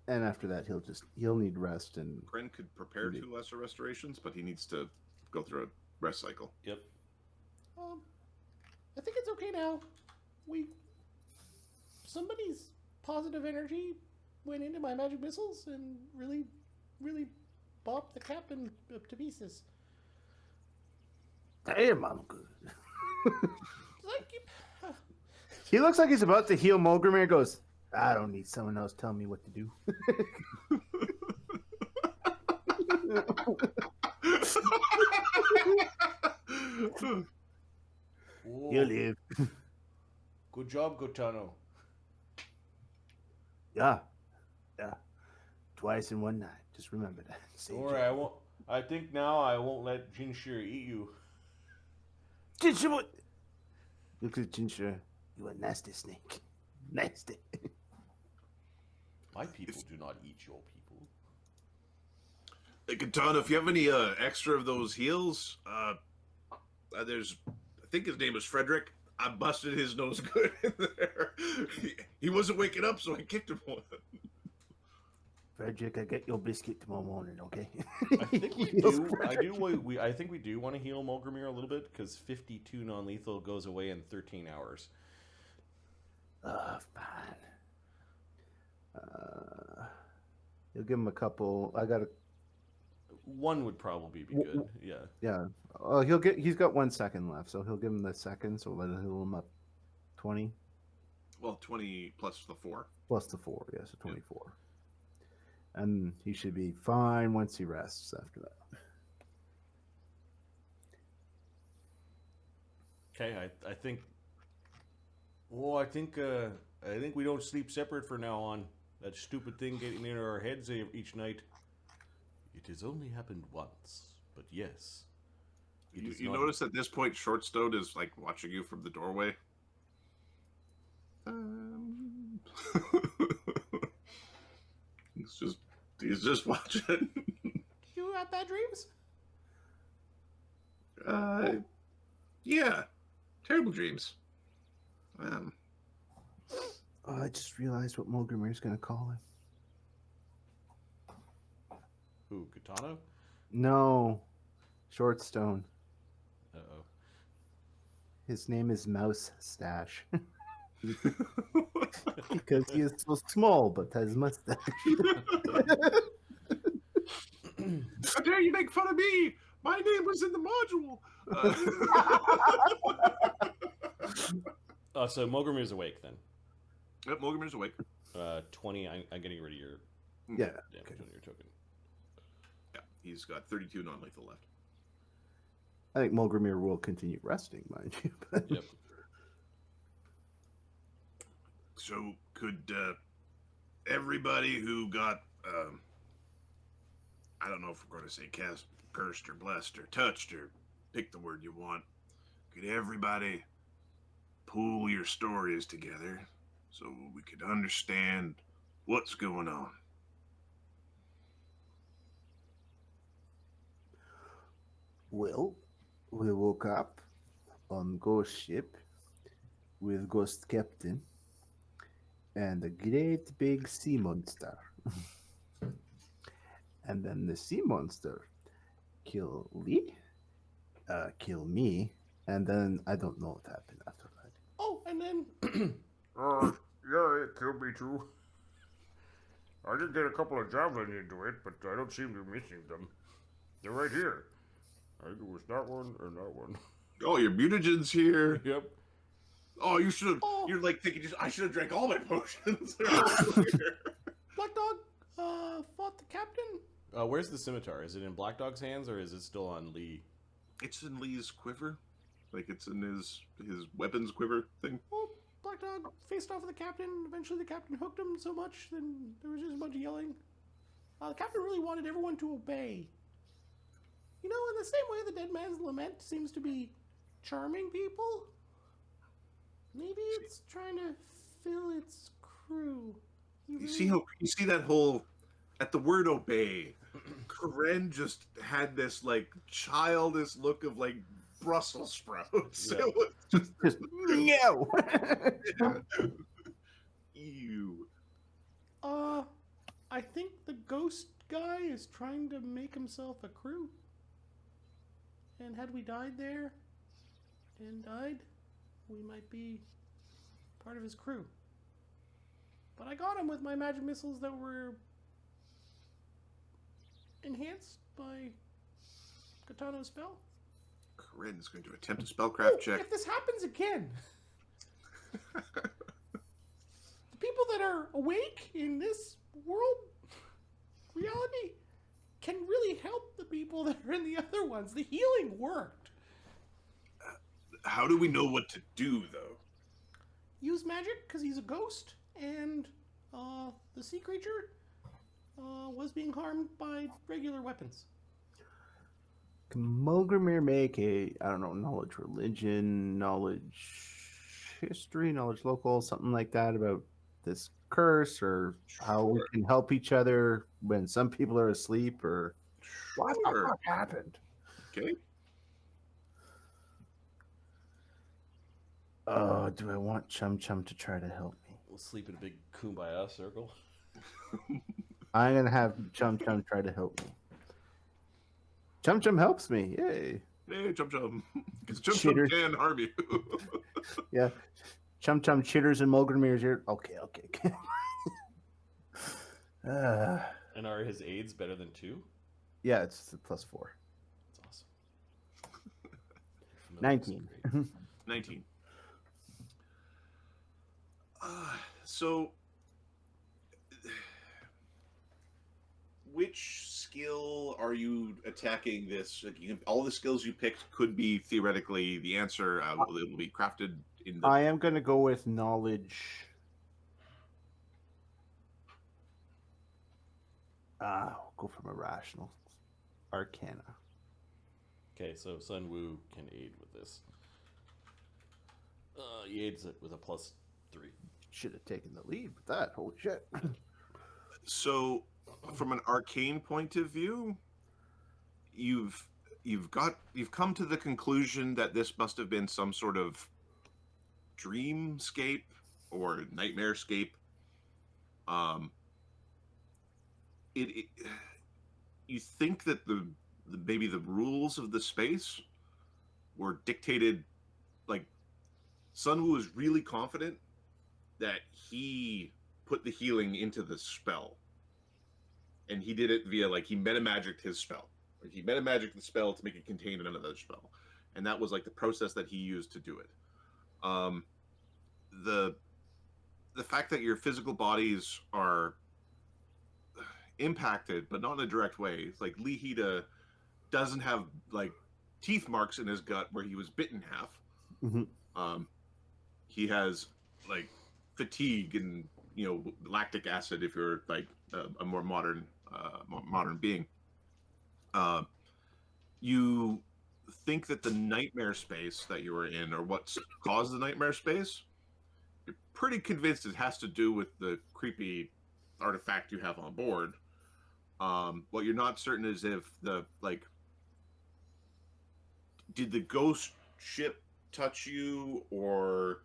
Speaker 3: And after that, he'll need rest and.
Speaker 1: Corinne could prepare 2 lesser restorations, but he needs to go through a rest cycle.
Speaker 2: Yep. I think it's okay now. Somebody's positive energy went into my magic missiles and really, really bopped the captain up to pieces.
Speaker 3: Damn, I'm good.
Speaker 2: Like
Speaker 3: He looks like he's about to heal Mulgrimir. Goes, I don't need someone else telling me what to do. You live.
Speaker 2: Good job, Gotano.
Speaker 3: Yeah. Twice in one night. Just remember that.
Speaker 2: Don't worry, I won't. I think now I won't let Jinshe eat you.
Speaker 3: Jinshe, what? Look at Jinshe. You a nasty snake. Nasty.
Speaker 2: My people do not eat your people.
Speaker 1: Hey, Katana, if you have any extra of those heals, there's, I think his name is Frederick. I busted his nose good in there. He wasn't waking up, so I kicked him one.
Speaker 3: Frederick, I get your biscuit tomorrow morning, okay?
Speaker 2: I think we do. I think we do want to heal Mulgrimir a little bit because 52 non-lethal goes away in 13 hours.
Speaker 3: Fine. You'll give him a couple.
Speaker 2: One would probably be good. Yeah.
Speaker 3: Yeah. He's got 1 second left, so he'll give him the second. So let heal him up 20.
Speaker 1: Well, 20 plus the 4.
Speaker 3: Plus the 4, yeah, so 24. And he should be fine once he rests after that.
Speaker 2: Okay, I think. Oh, I think we don't sleep separate from now on. That stupid thing getting in our heads each night. It has only happened once, but yes.
Speaker 1: You notice at this point, Shortstone is like watching you from the doorway. He's just watching.
Speaker 2: You have bad dreams?
Speaker 1: Yeah, terrible dreams.
Speaker 3: Oh, I just realized what Mulgrimir's going to call him.
Speaker 2: Who, Katana?
Speaker 3: No, Shortstone.
Speaker 2: Uh-oh.
Speaker 3: His name is Mouse Stash. Because he is so small, but has mustache.
Speaker 1: How dare you make fun of me? My name was in the module.
Speaker 2: So Mulgrimir's awake then.
Speaker 1: Yep, Mulgrimir's awake.
Speaker 2: 20. I'm getting rid of your
Speaker 3: Yeah.
Speaker 2: damage on your token.
Speaker 1: Yeah, he's got 32 non-lethal left.
Speaker 3: I think Mulgrimir will continue resting, mind you. But...
Speaker 2: Yep.
Speaker 1: So could everybody who got, I don't know if we're going to say cast, cursed or blessed or touched or pick the word you want, could everybody pool your stories together so we could understand what's going on?
Speaker 3: Well, we woke up on Ghost Ship with Ghost Captain and a great big sea monster. And then the sea monster kill Lee, kill me, and then I don't know what happened after that.
Speaker 2: Oh, and then
Speaker 4: Yeah, it killed me too. I did get a couple of javelin into it, but I don't seem to be missing them. They're right here. I think it was that one or that one.
Speaker 1: Oh, your mutagen's here.
Speaker 2: yep.
Speaker 1: Oh, you should have.
Speaker 2: Oh.
Speaker 1: You're like thinking, I should have drank all my potions.
Speaker 2: Black Dog fought the captain. Where's the scimitar? Is it in Black Dog's hands or is it still on Lee?
Speaker 1: It's in Lee's quiver, like it's in his weapons quiver thing.
Speaker 2: Well, Black Dog faced off with the captain. Eventually, the captain hooked him so much, then there was just a bunch of yelling. The captain really wanted everyone to obey. You know, in the same way the dead man's lament seems to be charming people, maybe it's trying to fill its crew.
Speaker 1: You see that whole at the word obey, Karen just had this like childish look of like Brussels sprouts.
Speaker 2: Yeah.
Speaker 1: It was just
Speaker 3: No!
Speaker 1: ew.
Speaker 2: I think the ghost guy is trying to make himself a crew. And had we died there and died, we might be part of his crew. But I got him with my magic missiles that were enhanced by Katano's spell.
Speaker 1: Karen is going to attempt a spellcraft check.
Speaker 2: If this happens again, the people that are awake in this world reality can really help the people that are in the other ones. The healing worked.
Speaker 1: How do we know what to do, though?
Speaker 2: Use magic because he's a ghost, and the sea creature was being harmed by regular weapons.
Speaker 3: Can Mulgrimir make a, I don't know, knowledge religion, knowledge history, knowledge local, something like that about this curse or how we can help each other when some people are asleep or what the fuck happened?
Speaker 1: Okay.
Speaker 3: Oh, do I want Chum Chum to try to help me?
Speaker 2: We'll sleep in a big kumbaya circle.
Speaker 3: I'm going to have Chum Chum try to help me. Chum Chum helps me. Yay.
Speaker 1: Hey, Chum Chum. Because Chum Chum
Speaker 3: Cheater.
Speaker 1: can harm you.
Speaker 3: Yeah. Chum Chum chitters in Mulgrimir's ear. Okay.
Speaker 2: And are his aids better than 2?
Speaker 3: Yeah, it's +4.
Speaker 2: That's awesome.
Speaker 3: 19.
Speaker 1: 19. So, which skill are you attacking this? Like, all the skills you picked could be theoretically the answer. It'll be crafted in the.
Speaker 3: I am going to go with knowledge. I'll go from irrational. Arcana.
Speaker 2: Okay, so Sun Wu can aid with this. He aids it with a +3.
Speaker 3: Should have taken the lead with that. Holy shit.
Speaker 1: So, from an arcane point of view, you've come to the conclusion that this must have been some sort of dreamscape or nightmarescape. You think that maybe the rules of the space were dictated, like Sunwoo is really confident that he put the healing into the spell, and he did it via, like, he metamagicked his spell. Like, he metamagicked the spell to make it contain another spell, and that was like the process that he used to do it. The fact that your physical bodies are impacted, but not in a direct way. It's like Lee Hida doesn't have like teeth marks in his gut where he was bitten half.
Speaker 3: Mm-hmm.
Speaker 1: He has like fatigue and lactic acid if you're like a more modern being. You think that the nightmare space that you were in, or what caused the nightmare space, you're pretty convinced it has to do with the creepy artifact you have on board. What you're not certain is if did the ghost ship touch you, or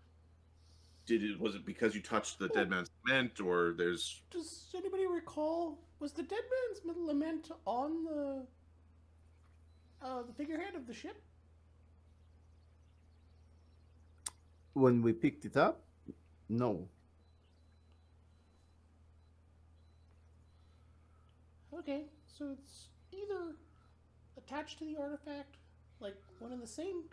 Speaker 1: was it because you touched the dead man's lament, or there's...
Speaker 2: Does anybody recall, was the dead man's lament on the figurehead of the ship?
Speaker 3: When we picked it up, no.
Speaker 2: Okay, so it's either attached to the artifact, like one and the same,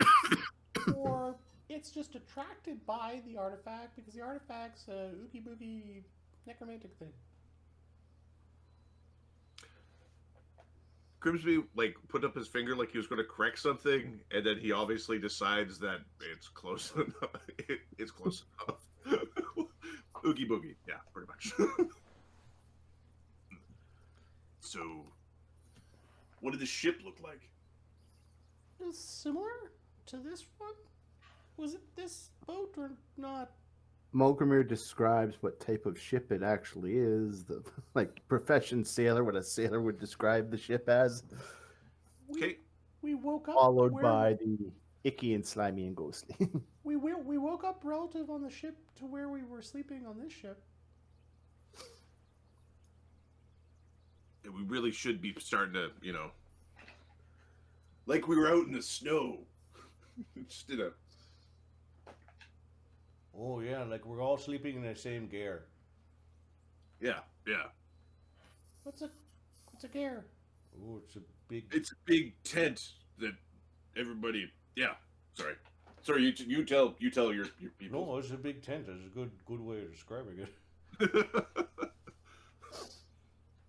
Speaker 2: or it's just attracted by the artifact because the artifact's a oogie boogie necromantic thing.
Speaker 1: Grimsby put up his finger like he was going to correct something, and then he obviously decides that it's close enough. It's close enough. Oogie boogie, yeah, pretty much. So, what did the ship look like?
Speaker 2: It was similar to this one. Was it this boat or not?
Speaker 3: Mulgrimir describes what type of ship it actually is. The profession sailor, what a sailor would describe the ship as.
Speaker 1: Okay.
Speaker 2: We woke up
Speaker 3: Followed by the icky and slimy and ghostly.
Speaker 2: we woke up relative on the ship to where we were sleeping on this ship.
Speaker 1: We really should be starting to, like we were out in the snow. Just in a...
Speaker 2: Oh yeah, like we're all sleeping in the same gear.
Speaker 1: Yeah.
Speaker 2: What's a gear? Oh,
Speaker 1: it's a big tent that everybody... Yeah, sorry, you tell your people.
Speaker 2: No, it's a big tent. It's a good way of describing it.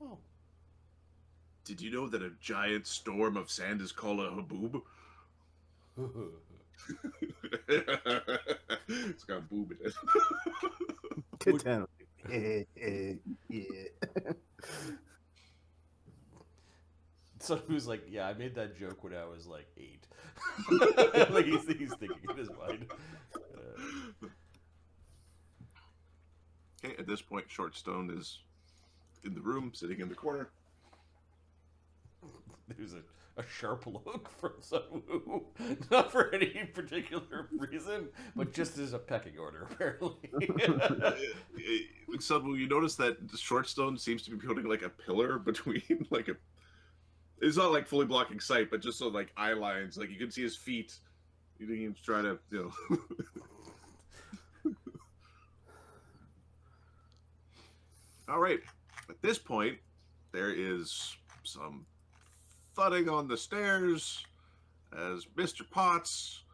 Speaker 2: Oh.
Speaker 1: Did you know that a giant storm of sand is called a haboob? It's got boob in it.
Speaker 3: Good time. Yeah.
Speaker 2: So who's like, yeah, I made that joke when I was like 8. Like he's thinking in his mind.
Speaker 1: Okay, at this point, Shortstone is in the room, sitting in the corner.
Speaker 2: There's a sharp look from Sunwoo. Not for any particular reason, but just as a pecking order, apparently.
Speaker 1: Sunwoo, you notice that Shortstone seems to be putting like a pillar between it's not like fully blocking sight, but just so like eye lines, like you can see his feet. You think he's trying to, All right. At this point, there is some thudding on the stairs as Mr. Potts...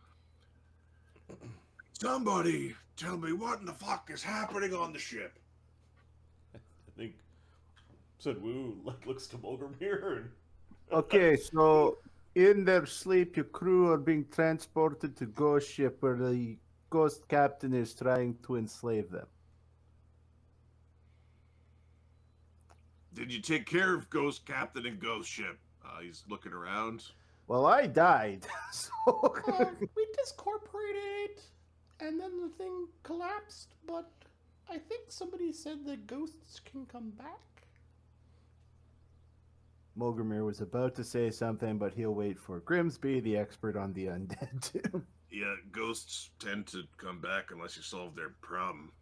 Speaker 1: Somebody tell me what in the fuck is happening on the ship.
Speaker 2: I think said Woo, like looks to Mulgrimir and
Speaker 3: Okay, so in their sleep, your crew are being transported to Ghost Ship where the Ghost Captain is trying to enslave them.
Speaker 1: Did you take care of Ghost Captain and Ghost Ship? He's looking around.
Speaker 3: Well, I died, so...
Speaker 5: We discorporated, and then the thing collapsed, but I think somebody said the ghosts can come back.
Speaker 3: Mulgrimir was about to say something, but he'll wait for Grimsby, the expert on the undead, too.
Speaker 1: Yeah, ghosts tend to come back unless you solve their problem.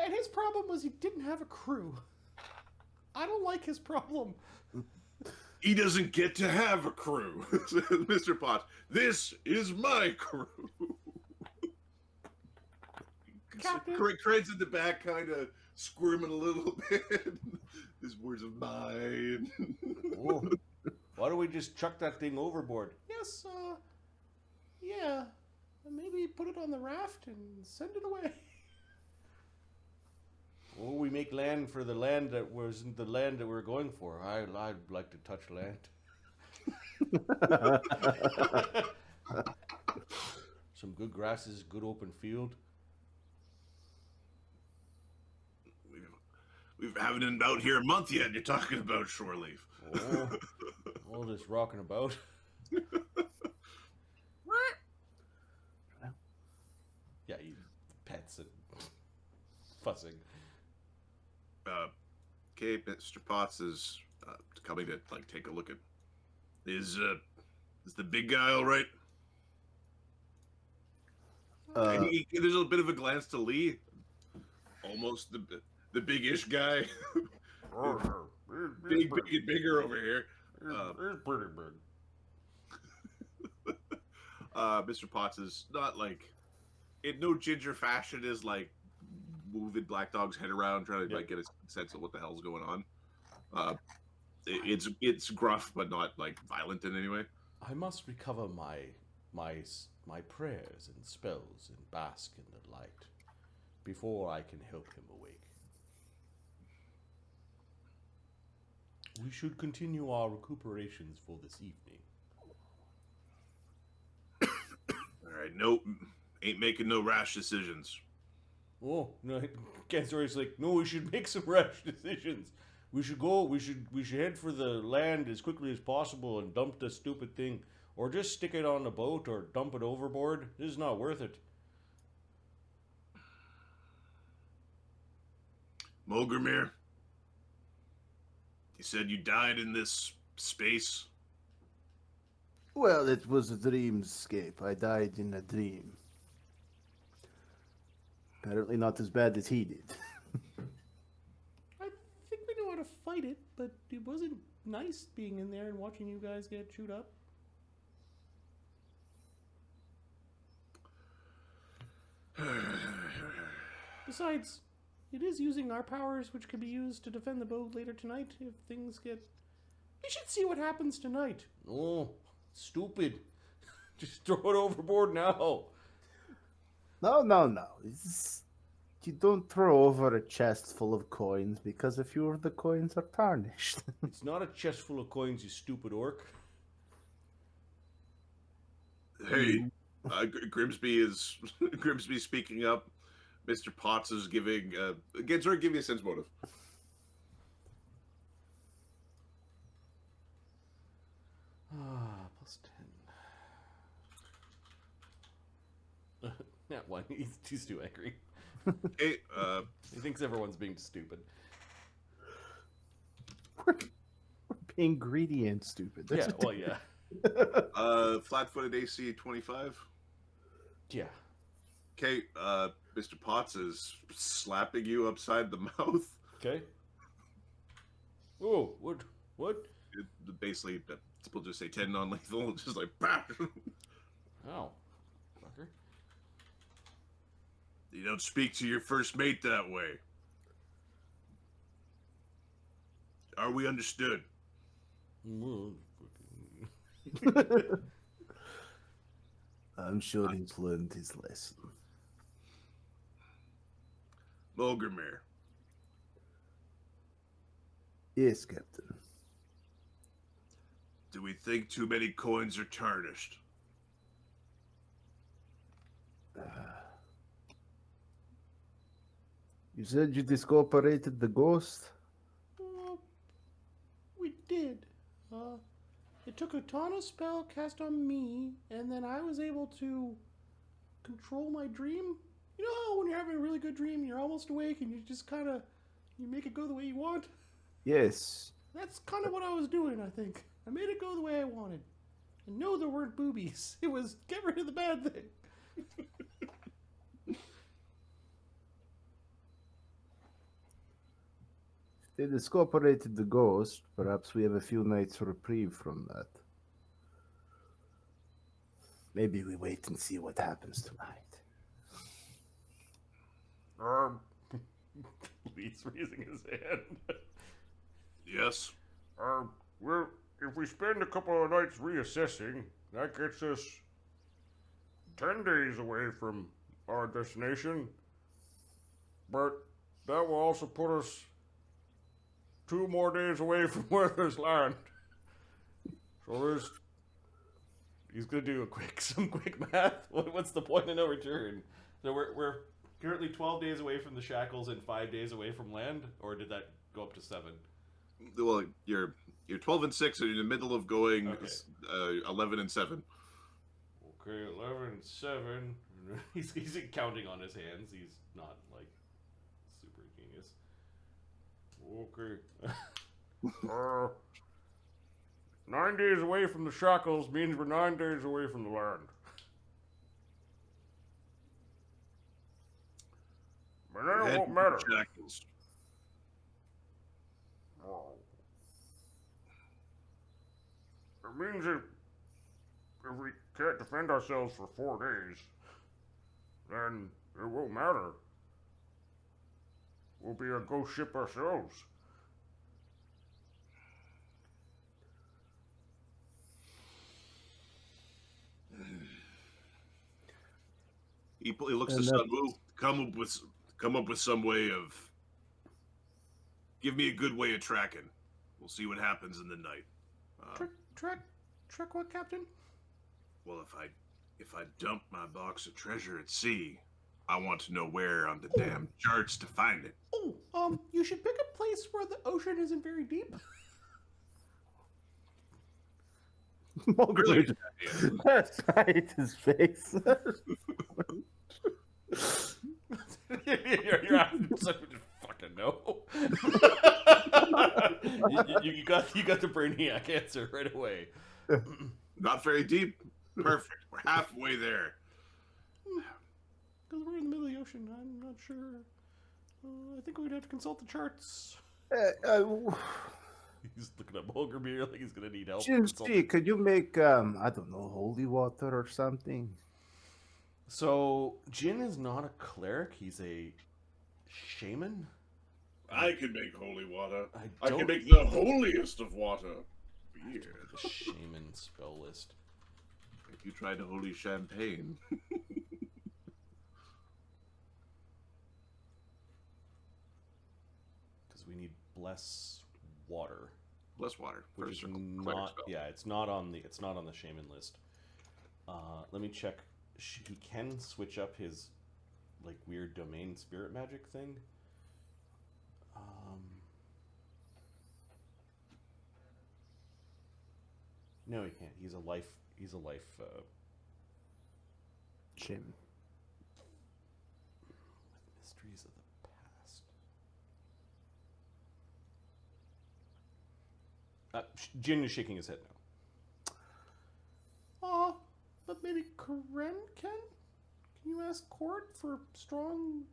Speaker 5: And his problem was he didn't have a crew. I don't like his problem.
Speaker 1: He doesn't get to have a crew, Mr. Potts. This is my crew.
Speaker 5: Captain.
Speaker 1: Craig's in the back, kind of squirming a little bit. His words of mine.
Speaker 2: oh, why don't we just chuck that thing overboard?
Speaker 5: Yes, yeah. Maybe put it on the raft and send it away.
Speaker 2: Or we make land for the land that wasn't the land that we're going for. I'd like to touch land. Some good grasses, good open field.
Speaker 1: We haven't been out here a month yet, and you're talking about shore leave.
Speaker 2: Oh, all this rocking about. Yeah, you pets and fussing.
Speaker 1: Okay, Mr. Potts is coming to take a look at. Is the big guy all right? There's a bit of a glance to Lee, almost the big-ish guy.
Speaker 4: Oh,
Speaker 1: big and bigger over here.
Speaker 4: He's pretty big.
Speaker 1: Mr. Potts is not in no ginger fashion is moving Black Dog's head around trying to get a sense of what the hell's going on. It's gruff but not violent in any way.
Speaker 2: I must recover my prayers and spells and bask in the light before I can help him awake. We should continue our recuperations for this evening.
Speaker 1: All right, nope, ain't making no rash decisions.
Speaker 2: Oh no! Gensori's like, no, we should make some rash decisions. We should go. We should head for the land as quickly as possible and dump this stupid thing, or just stick it on the boat or dump it overboard. This is not worth it.
Speaker 1: Mulgrimir, you said you died in this space.
Speaker 3: Well, it was a dreamscape. I died in a dream. Apparently not as bad as he did.
Speaker 5: I think we know how to fight it, but it wasn't nice being in there and watching you guys get chewed up. Besides, it is using our powers, which could be used to defend the boat later tonight if things get... We should see what happens tonight.
Speaker 2: Oh, stupid! Just throw it overboard now.
Speaker 3: No. You don't throw over a chest full of coins because a few of the coins are tarnished.
Speaker 2: It's not a chest full of coins, you stupid orc.
Speaker 1: Hey, Grimsby's speaking up. Mr. Potts is giving. Gensor, give me a sense motive.
Speaker 2: Plus 10. Not one. He's too angry.
Speaker 1: Hey,
Speaker 2: He thinks everyone's being stupid.
Speaker 3: We're being greedy and stupid. That's
Speaker 2: Yeah, well, yeah.
Speaker 1: flat-footed AC 25.
Speaker 2: Yeah.
Speaker 1: Okay, Mr. Potts is slapping you upside the mouth.
Speaker 2: Okay. Oh, what?
Speaker 1: Basically, we'll just say 10 non-lethal, just bah!
Speaker 2: Ow. Fucker.
Speaker 1: You don't speak to your first mate that way. Are we understood?
Speaker 3: I'm sure he's learned his lesson.
Speaker 1: Mulgrimir.
Speaker 3: Yes, Captain.
Speaker 1: Do we think too many coins are tarnished?
Speaker 3: You said you discooperated the ghost?
Speaker 5: Uh, we did. It took a Tana spell cast on me, and then I was able to control my dream. You know how when you're having a really good dream, you're almost awake, and you just kind of you make it go the way you want.
Speaker 3: Yes.
Speaker 5: That's kind of what I was doing. I think I made it go the way I wanted. And no, there weren't boobies. It was get rid of the bad thing.
Speaker 3: They discooperated the ghost. Perhaps we have a few nights reprieve from that. Maybe we wait and see what happens tonight.
Speaker 2: He's raising his hand.
Speaker 1: Yes.
Speaker 4: Well, if we spend a couple of nights reassessing, that gets us 10 days away from our destination. But that will also put us 2 more days away from where there's land. So there's...
Speaker 2: He's gonna do some quick math. What's the point of no return? So we're currently 12 days away from the shackles and 5 days away from land, or did that go up to 7?
Speaker 1: Well, you're 12 and 6, and you're in the middle of going
Speaker 2: Okay.
Speaker 1: 11 and 7.
Speaker 2: Okay, 11 and 7. He's counting on his hands. He's not like super genius. Okay.
Speaker 4: 9 days away from the shackles means we're 9 days away from the land. But then it won't matter.
Speaker 1: Shackles.
Speaker 4: It means if we can't defend ourselves for 4 days, then it won't matter. We'll be a ghost ship ourselves.
Speaker 1: He looks
Speaker 3: And
Speaker 1: to Sunwoo. Come up with some way of. Give me a good way of tracking. We'll see what happens in the night.
Speaker 5: Trek what, Captain?
Speaker 1: Well, if I dump my box of treasure at sea, I want to know where on the damn charts to find it.
Speaker 5: Oh, you should pick a place where the ocean isn't very deep.
Speaker 1: Brilliant idea.
Speaker 3: That's right, his face.
Speaker 2: You're asking someone to fucking know. you got the Brainiac answer right away.
Speaker 1: Not very deep. Perfect. We're halfway there.
Speaker 5: Because we're in the middle of the ocean. I'm not sure. I think we'd have to consult the charts.
Speaker 2: He's looking up Holgerbeer like he's gonna need help.
Speaker 3: Jinshe, could you make, I don't know, holy water or something?
Speaker 2: So, Jin is not a cleric, he's a shaman.
Speaker 1: I can make holy water.
Speaker 2: I
Speaker 1: can
Speaker 2: don't-
Speaker 1: make the holiest of water. Beer.
Speaker 2: The shaman spell list.
Speaker 1: If you tried holy champagne.
Speaker 2: Because we need bless water.
Speaker 1: Less water.
Speaker 2: Which
Speaker 1: First
Speaker 2: is
Speaker 1: circle, cleric
Speaker 2: not
Speaker 1: spell.
Speaker 2: yeah, it's not on the shaman list. Let me check. He can switch up his like weird domain spirit magic thing. No, he can't. He's a life.
Speaker 3: Shame.
Speaker 2: Mysteries of the past. Jin is shaking his head now.
Speaker 5: But maybe Karen can? Can you ask Court for strong,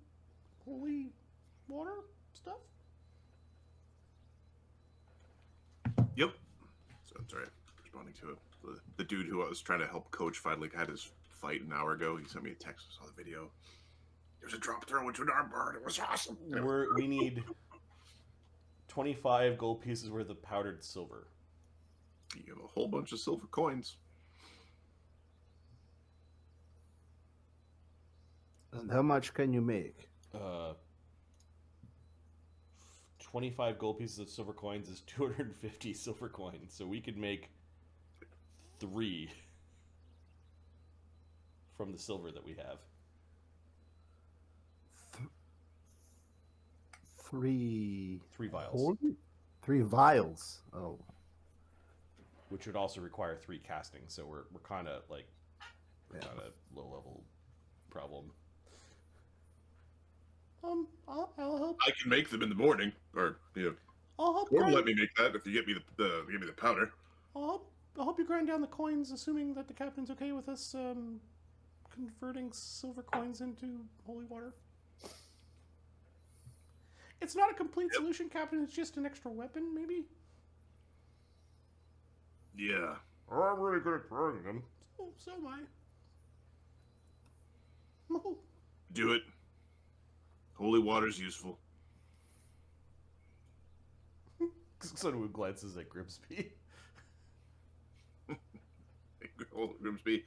Speaker 5: holy water stuff?
Speaker 1: Yep. So I'm sorry. Responding to it. The dude who I was trying to help coach finally had his fight an hour ago. He sent me a text. I saw the video. There's a drop throw into an armbard. It was awesome.
Speaker 2: We need 25 gold pieces worth of powdered silver.
Speaker 1: You have a whole bunch of silver coins.
Speaker 3: And how much can you make?
Speaker 2: 25 gold pieces of silver coins is 250 silver coins. So we could make 3 from the silver that we have.
Speaker 3: Three
Speaker 2: 3 vials.
Speaker 3: holy? 3 vials. Oh.
Speaker 2: Which would also require 3 casting. So we're kind of like,
Speaker 3: Yeah.
Speaker 2: kind of low level problem.
Speaker 5: I'll help.
Speaker 1: I can make them in the morning, or
Speaker 5: I'll help.
Speaker 1: or
Speaker 5: Grind,
Speaker 1: let me make that if you get me the powder.
Speaker 5: I'll help you grind down the coins, assuming that the captain's okay with us converting silver coins into holy water. It's not a complete solution, Captain. It's just an extra weapon, maybe.
Speaker 1: Yeah.
Speaker 4: Oh, I'm really good at throwing them.
Speaker 5: Oh, so am I. Oh,
Speaker 1: Do it. Holy water's useful.
Speaker 2: Sunwoo glances at Grimsby.
Speaker 1: Grimsby.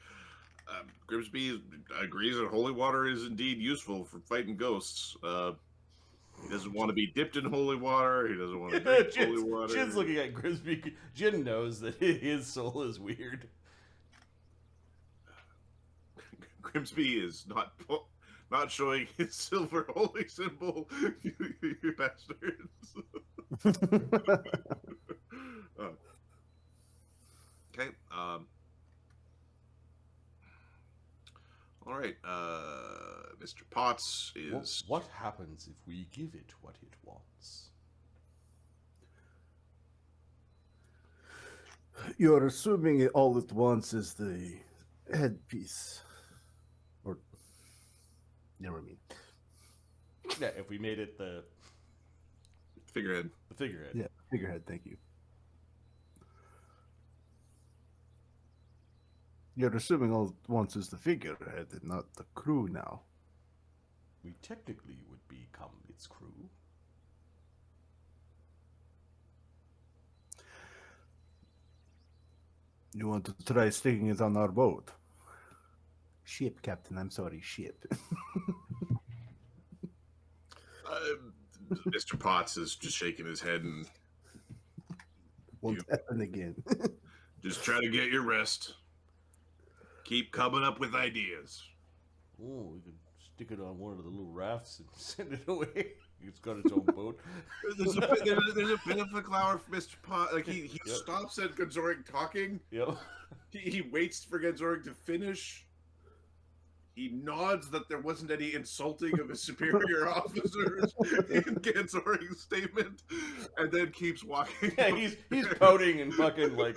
Speaker 1: Grimsby agrees that holy water is indeed useful for fighting ghosts. He doesn't want to be dipped in holy water. He doesn't want to drink holy water.
Speaker 2: Jin's looking at Grimsby. Jin knows that his soul is weird.
Speaker 1: Grimsby is not showing his silver holy symbol. You bastards. Oh. Okay. All right. Mr. Potts is.
Speaker 2: What happens if we give it what it wants?
Speaker 3: You're assuming it all at once is the headpiece. Or, you know what I mean?
Speaker 2: Yeah, if we made it the
Speaker 1: Figurehead.
Speaker 2: figurehead.
Speaker 3: Yeah, figurehead, thank you. You're assuming all at once is the figurehead and not the crew now.
Speaker 2: We technically would become its crew.
Speaker 3: You want to try sticking it on our boat? Ship, Captain, I'm sorry, ship.
Speaker 1: Mr. Potts is just shaking his head and
Speaker 3: Won't happen again.
Speaker 1: just try to get your rest. Keep coming up with ideas.
Speaker 2: Oh, we could stick it on one of the little rafts and send it away. It's got its own boat.
Speaker 1: There's a bit of a glower for Mr. Potts. Like he
Speaker 2: Yep.
Speaker 1: stops at Genzorig talking.
Speaker 2: Yep.
Speaker 1: He waits for Genzorig to finish. He nods that there wasn't any insulting of his superior officers in Genzorig's statement, and then keeps walking.
Speaker 2: Yeah, he's pouting and fucking like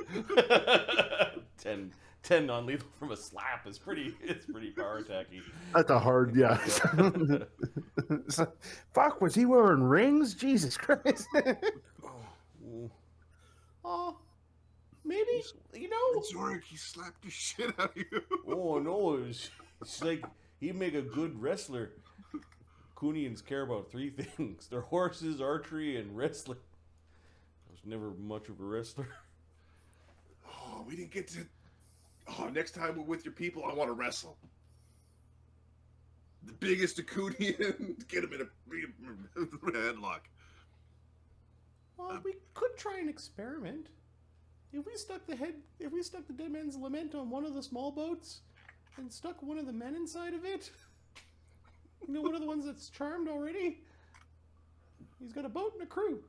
Speaker 2: 10 non-lethal from a slap is pretty power attacky.
Speaker 3: That's a hard, yeah. It's like, fuck, was he wearing rings? Jesus Christ.
Speaker 5: maybe, you know.
Speaker 1: Genzorig, he slapped the shit out of you.
Speaker 2: Oh no, it's like he'd make a good wrestler. Kunians care about 3 things: their horses, archery, and wrestling. I was never much of a wrestler.
Speaker 1: Oh, we didn't get to. Oh, next time we're with your people, I want to wrestle. The biggest Akunian, get him in a headlock.
Speaker 5: Well, we could try an experiment. If we stuck the dead man's lament on one of the small boats, and stuck one of the men inside of it, you know, one of the ones that's charmed already. He's got a boat and a crew.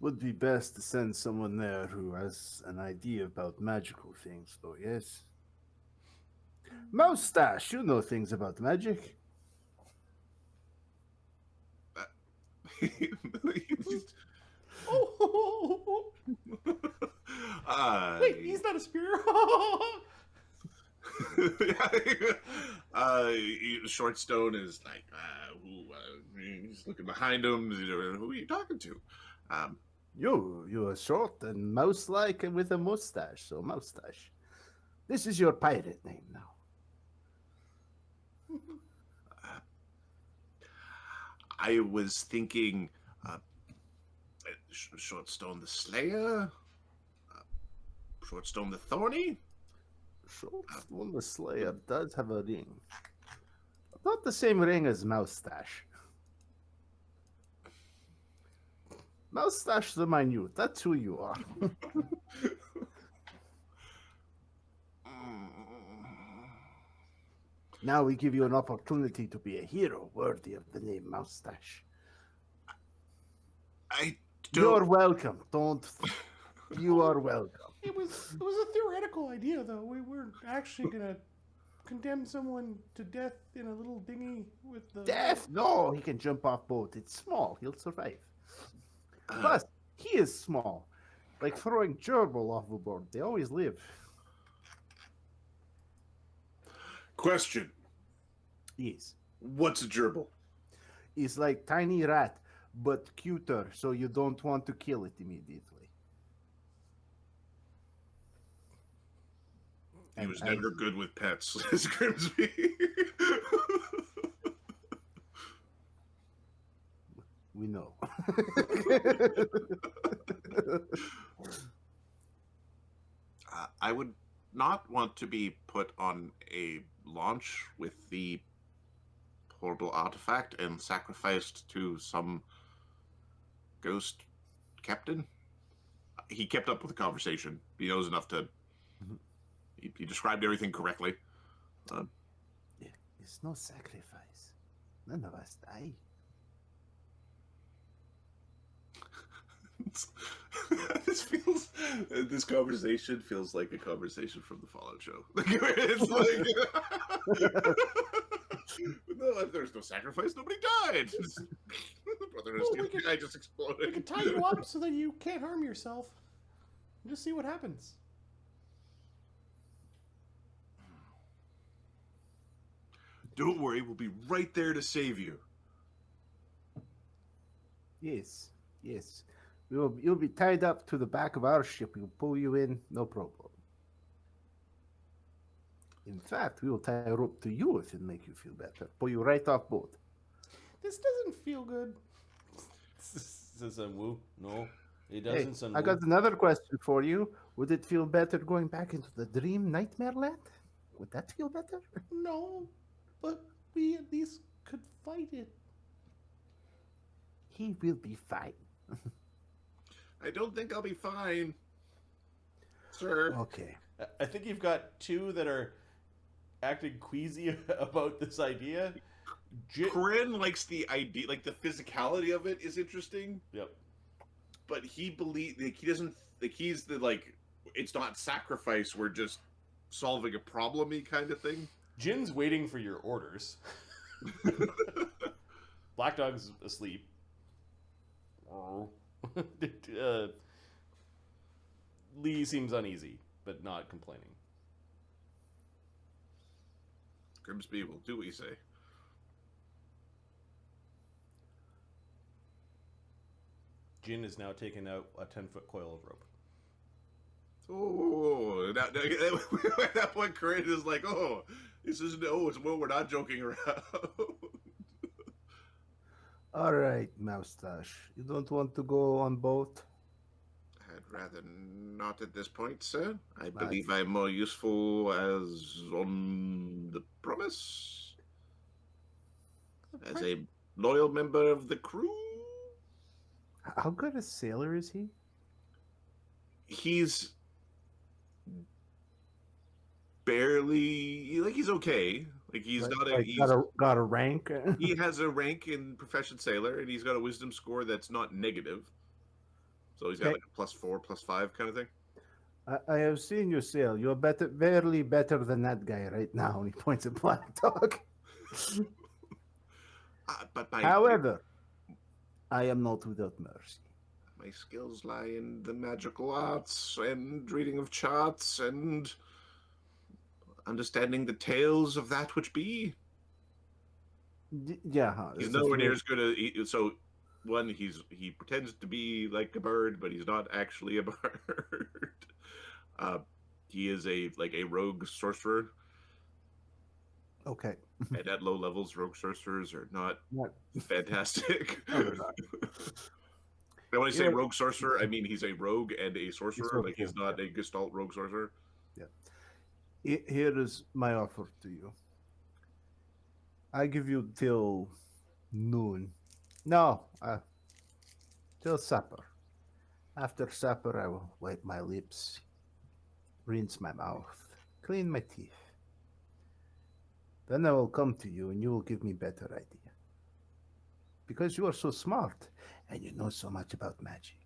Speaker 3: Would be best to send someone there who has an idea about magical things, though, yes? Moustache, you know things about magic.
Speaker 5: Oh, wait, he's not a spear.
Speaker 1: Shortstone is like, he's looking behind him. Who are you talking to?
Speaker 3: You are short and mouse-like and with a mustache, so moustache. This is your pirate name now.
Speaker 1: I was thinking, Shortstone the Slayer, Shortstone the Thorny.
Speaker 3: Shortstone the Slayer does have a ring. Not the same ring as moustache. Moustache the Minute. That's who you are. Now we give you an opportunity to be a hero worthy of the name Moustache.
Speaker 1: I
Speaker 3: You're
Speaker 1: don't.
Speaker 3: welcome. Don't. You are welcome.
Speaker 5: It was a theoretical idea, though. We weren't actually gonna condemn someone to death in a little dinghy with the
Speaker 3: Death? No, he can jump off boat. It's small. He'll survive. Plus, he is small. Like throwing gerbil overboard. They always live.
Speaker 1: Question:
Speaker 3: Yes.
Speaker 1: what's a gerbil?
Speaker 3: It's like tiny rat, but cuter, so you don't want to kill it immediately.
Speaker 1: He
Speaker 3: And
Speaker 1: was
Speaker 3: as-
Speaker 1: never good with pets, says Grimsby.
Speaker 3: We know.
Speaker 1: I would not want to be put on a launch with the horrible artifact and sacrificed to some ghost captain. He kept up with the conversation. He knows enough to. He described everything correctly.
Speaker 3: It's no sacrifice. None of us die.
Speaker 1: This conversation feels like a conversation from the Fallout show. It's like, no, there's no sacrifice. Nobody died. Brother and
Speaker 5: Well, we
Speaker 1: guy just exploded.
Speaker 5: We could tie you up so that you can't harm yourself. And just see what happens.
Speaker 1: Don't worry, we'll be right there to save you.
Speaker 3: Yes, yes. You'll be tied up to the back of our ship. We'll pull you in, no problem. In fact, we will tie a rope to you if it make you feel better. Pull you right off boat.
Speaker 5: This doesn't feel good.
Speaker 2: Says Woo. No, it
Speaker 3: Hey,
Speaker 2: doesn't. Son
Speaker 3: I got another question for you. Would it feel better going back into the dream nightmare land? Would that feel better?
Speaker 5: No, but we at least could fight it.
Speaker 3: He will be fine.
Speaker 1: I don't think I'll be fine, sir.
Speaker 3: Okay.
Speaker 2: I think you've got two that are acting queasy about this idea.
Speaker 1: Corinne likes the idea, like the physicality of it is interesting.
Speaker 2: Yep.
Speaker 1: But he he doesn't like he's the like it's not sacrifice. We're just solving a problem-y kind of thing.
Speaker 2: Jin's waiting for your orders. Black Dog's asleep. Lee seems uneasy, but not complaining.
Speaker 1: Grimsby will do what you say.
Speaker 2: Jin is now taking out a 10-foot coil of rope.
Speaker 1: Oh, at that point, Corinne is like, "Oh, this isn't. Oh, it's well, we're not joking around."
Speaker 3: All right, Moustache. You don't want to go on boat?
Speaker 1: I'd rather not at this point, sir. I believe I'm more useful as on the Promise, as a loyal member of the crew.
Speaker 3: How good a sailor is he?
Speaker 1: He's barely like he's okay. Like he's not a he's,
Speaker 3: got a rank.
Speaker 1: he has a rank in Profession Sailor, and he's got a wisdom score that's not negative. So he's got
Speaker 3: Okay.
Speaker 1: like a +4, +5 kind of thing.
Speaker 3: I have seen you sail. You're better, barely better than that guy right now. And he points at Black Dog.
Speaker 1: But
Speaker 3: However, I am not without mercy.
Speaker 1: my skills lie in the magical arts and reading of charts and understanding the tales of that which be.
Speaker 3: Yeah, huh,
Speaker 1: He's
Speaker 3: it's a
Speaker 1: nowhere near
Speaker 3: few-
Speaker 1: as good as so. One, he pretends to be like a bird, but he's not actually a bird. He is a rogue sorcerer,
Speaker 3: Okay.
Speaker 1: and at low levels, rogue sorcerers are not
Speaker 3: Not-
Speaker 1: fantastic.
Speaker 3: No, they're not.
Speaker 1: And when I say
Speaker 3: Yeah.
Speaker 1: rogue sorcerer, I mean he's a rogue and a sorcerer.
Speaker 3: okay,
Speaker 1: Like he's not a Gestalt rogue sorcerer.
Speaker 3: Here is my offer to you. I give you till noon. No, till supper. After supper, I will wipe my lips, rinse my mouth, clean my teeth. Then I will come to you and you will give me better idea. Because you are so smart and you know so much about magic.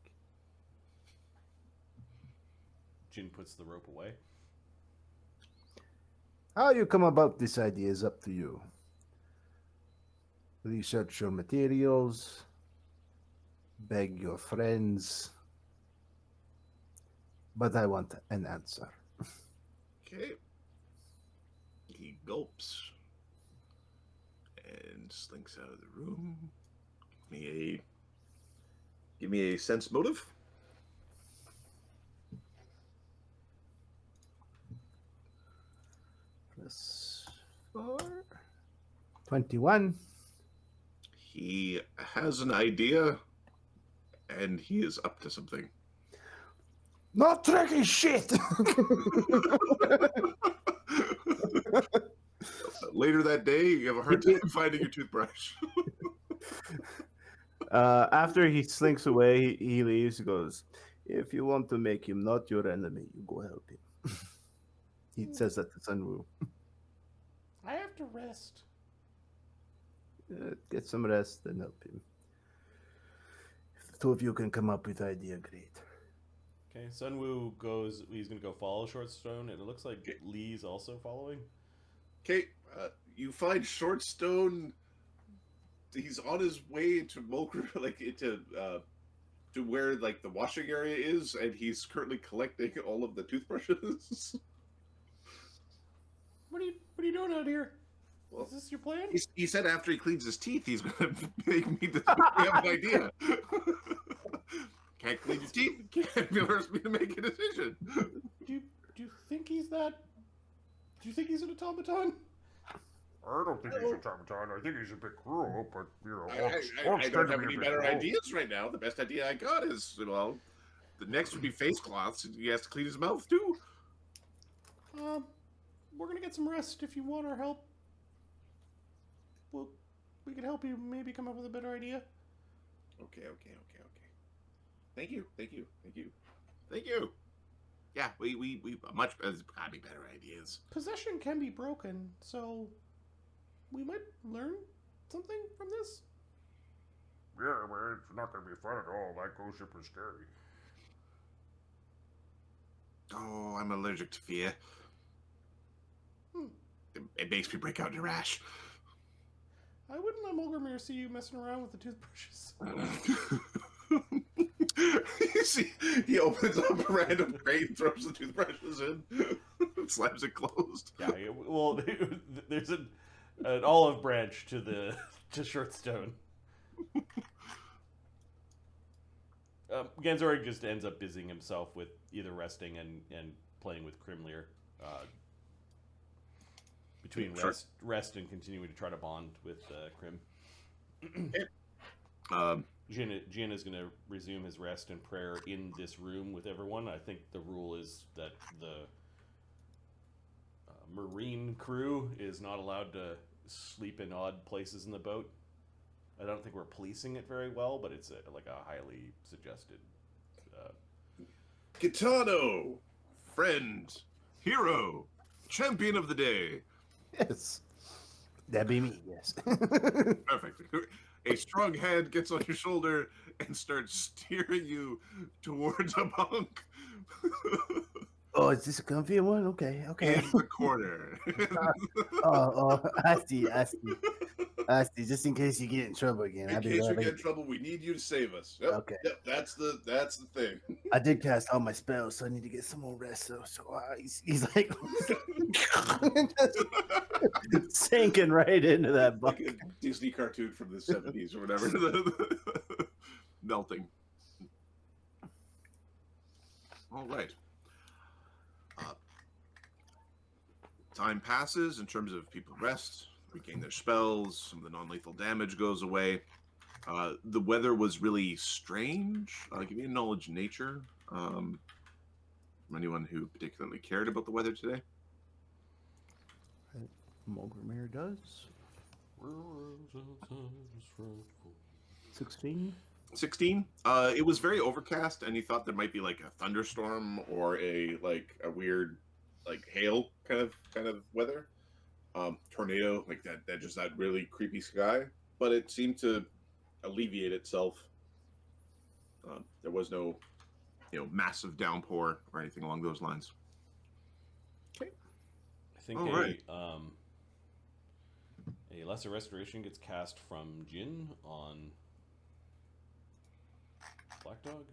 Speaker 2: Jin puts the rope away.
Speaker 3: How you come about this idea is up to you. Research your materials, beg your friends, but I want an answer.
Speaker 1: Okay. He gulps and slinks out of the room. Give me a sense motive.
Speaker 3: Plus 4. 21.
Speaker 1: He has an idea, and he is up to something.
Speaker 3: Not tricky shit!
Speaker 1: Later that day, you have a hard time finding your toothbrush.
Speaker 3: After he slinks away, he leaves. He goes, if you want to make him not your enemy, you go help him. He says that to Sunwoo.
Speaker 5: I have to rest.
Speaker 3: Get some rest and help him. If the two of you can come up with idea, great.
Speaker 2: Okay, Sunwoo goes. He's gonna go follow Shortstone, and it looks like Lee's also following.
Speaker 1: Okay, you find Shortstone. He's on his way to Mulgrim, like into to where like the washing area is, and he's currently collecting all of the toothbrushes.
Speaker 5: What are you doing out here?
Speaker 1: Well,
Speaker 5: Is this your plan?
Speaker 1: he said after he cleans his teeth, he's gonna make me have an idea. Can't clean your teeth. Can't force me to make a decision.
Speaker 5: Do you think he's that? Do you think he's an automaton?
Speaker 4: I don't think he's a automaton. I think he's a bit cruel, but you know,
Speaker 1: I don't have any better ideas right now. The best idea I got is, well, the next would be face cloths, and he has to clean his mouth too.
Speaker 5: We're gonna get some rest if you want our help. Well, we could help you maybe come up with a better idea.
Speaker 1: Okay. Thank you. Yeah, we much there's gotta be better ideas.
Speaker 5: Possession can be broken, so we might learn something from this.
Speaker 4: Yeah, man, it's not going to be fun at all. That ghost ship was scary.
Speaker 1: Oh, I'm allergic to fear. It makes me break out in a rash.
Speaker 5: I wouldn't let Mulgrimir see you messing around with the toothbrushes.
Speaker 1: You see, he opens up a random crate and throws the toothbrushes in, slams it closed.
Speaker 2: Yeah, well, there's an olive branch to Shortstone. Ganzorg just ends up busying himself with either resting and playing with Krimlir. Between rest and continuing to try to bond with Krim. Jin is going to resume his rest and prayer in this room with everyone. I think the rule is that the marine crew is not allowed to sleep in odd places in the boat. I don't think we're policing it very well, but it's like a highly suggested.
Speaker 1: Kitano, friend, hero, champion of the day.
Speaker 3: Yes. That'd be me, yes.
Speaker 1: Perfect. A strong hand gets on your shoulder and starts steering you towards a bunk.
Speaker 3: Oh, is this a comfy one? Okay.
Speaker 1: In the corner.
Speaker 3: I see. Just in case you get in trouble again.
Speaker 1: In case we get in trouble, we need you to save us. Yep,
Speaker 3: Okay.
Speaker 1: Yep, that's the thing.
Speaker 3: I did cast all my spells, so I need to get some more rest. So he's like sinking right into that
Speaker 1: Like
Speaker 3: bucket.
Speaker 1: a Disney cartoon from the 70s or whatever. Melting. All right. Time passes in terms of people rest, regain their spells, some of the non-lethal damage goes away. The weather was really strange. Give me a knowledge nature. From anyone who particularly cared about the weather today.
Speaker 3: Mulgrimir does. 16.
Speaker 1: 16. It was very overcast, and you thought there might be like a thunderstorm or a weird hail kind of weather, tornado like that just that really creepy sky. But it seemed to alleviate itself. There was no massive downpour or anything along those lines.
Speaker 2: I think
Speaker 1: All right.
Speaker 2: a lesser restoration gets cast from Jin on Black Dog.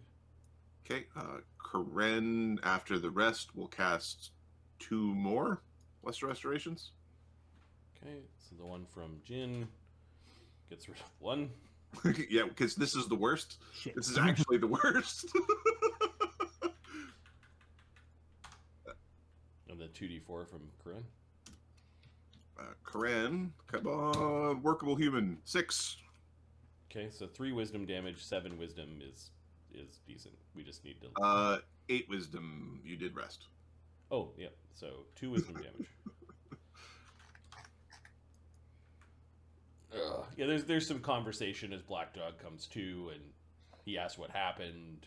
Speaker 1: Okay, Karen, after the rest, will cast 2 more lesser restorations.
Speaker 2: Okay, so the one from Jin gets rid of 1.
Speaker 1: Yeah, because this is the worst.
Speaker 3: Shit.
Speaker 1: This is actually the worst.
Speaker 2: And then 2d4 from Corinne.
Speaker 1: Karen, come on, workable human, 6.
Speaker 2: Okay, so 3 wisdom damage, 7 wisdom is decent. We just need to.
Speaker 1: 8 wisdom. You did rest.
Speaker 2: Oh, yeah. So 2 wisdom damage. Yeah, there's some conversation as Black Dog comes to, and he asks what happened.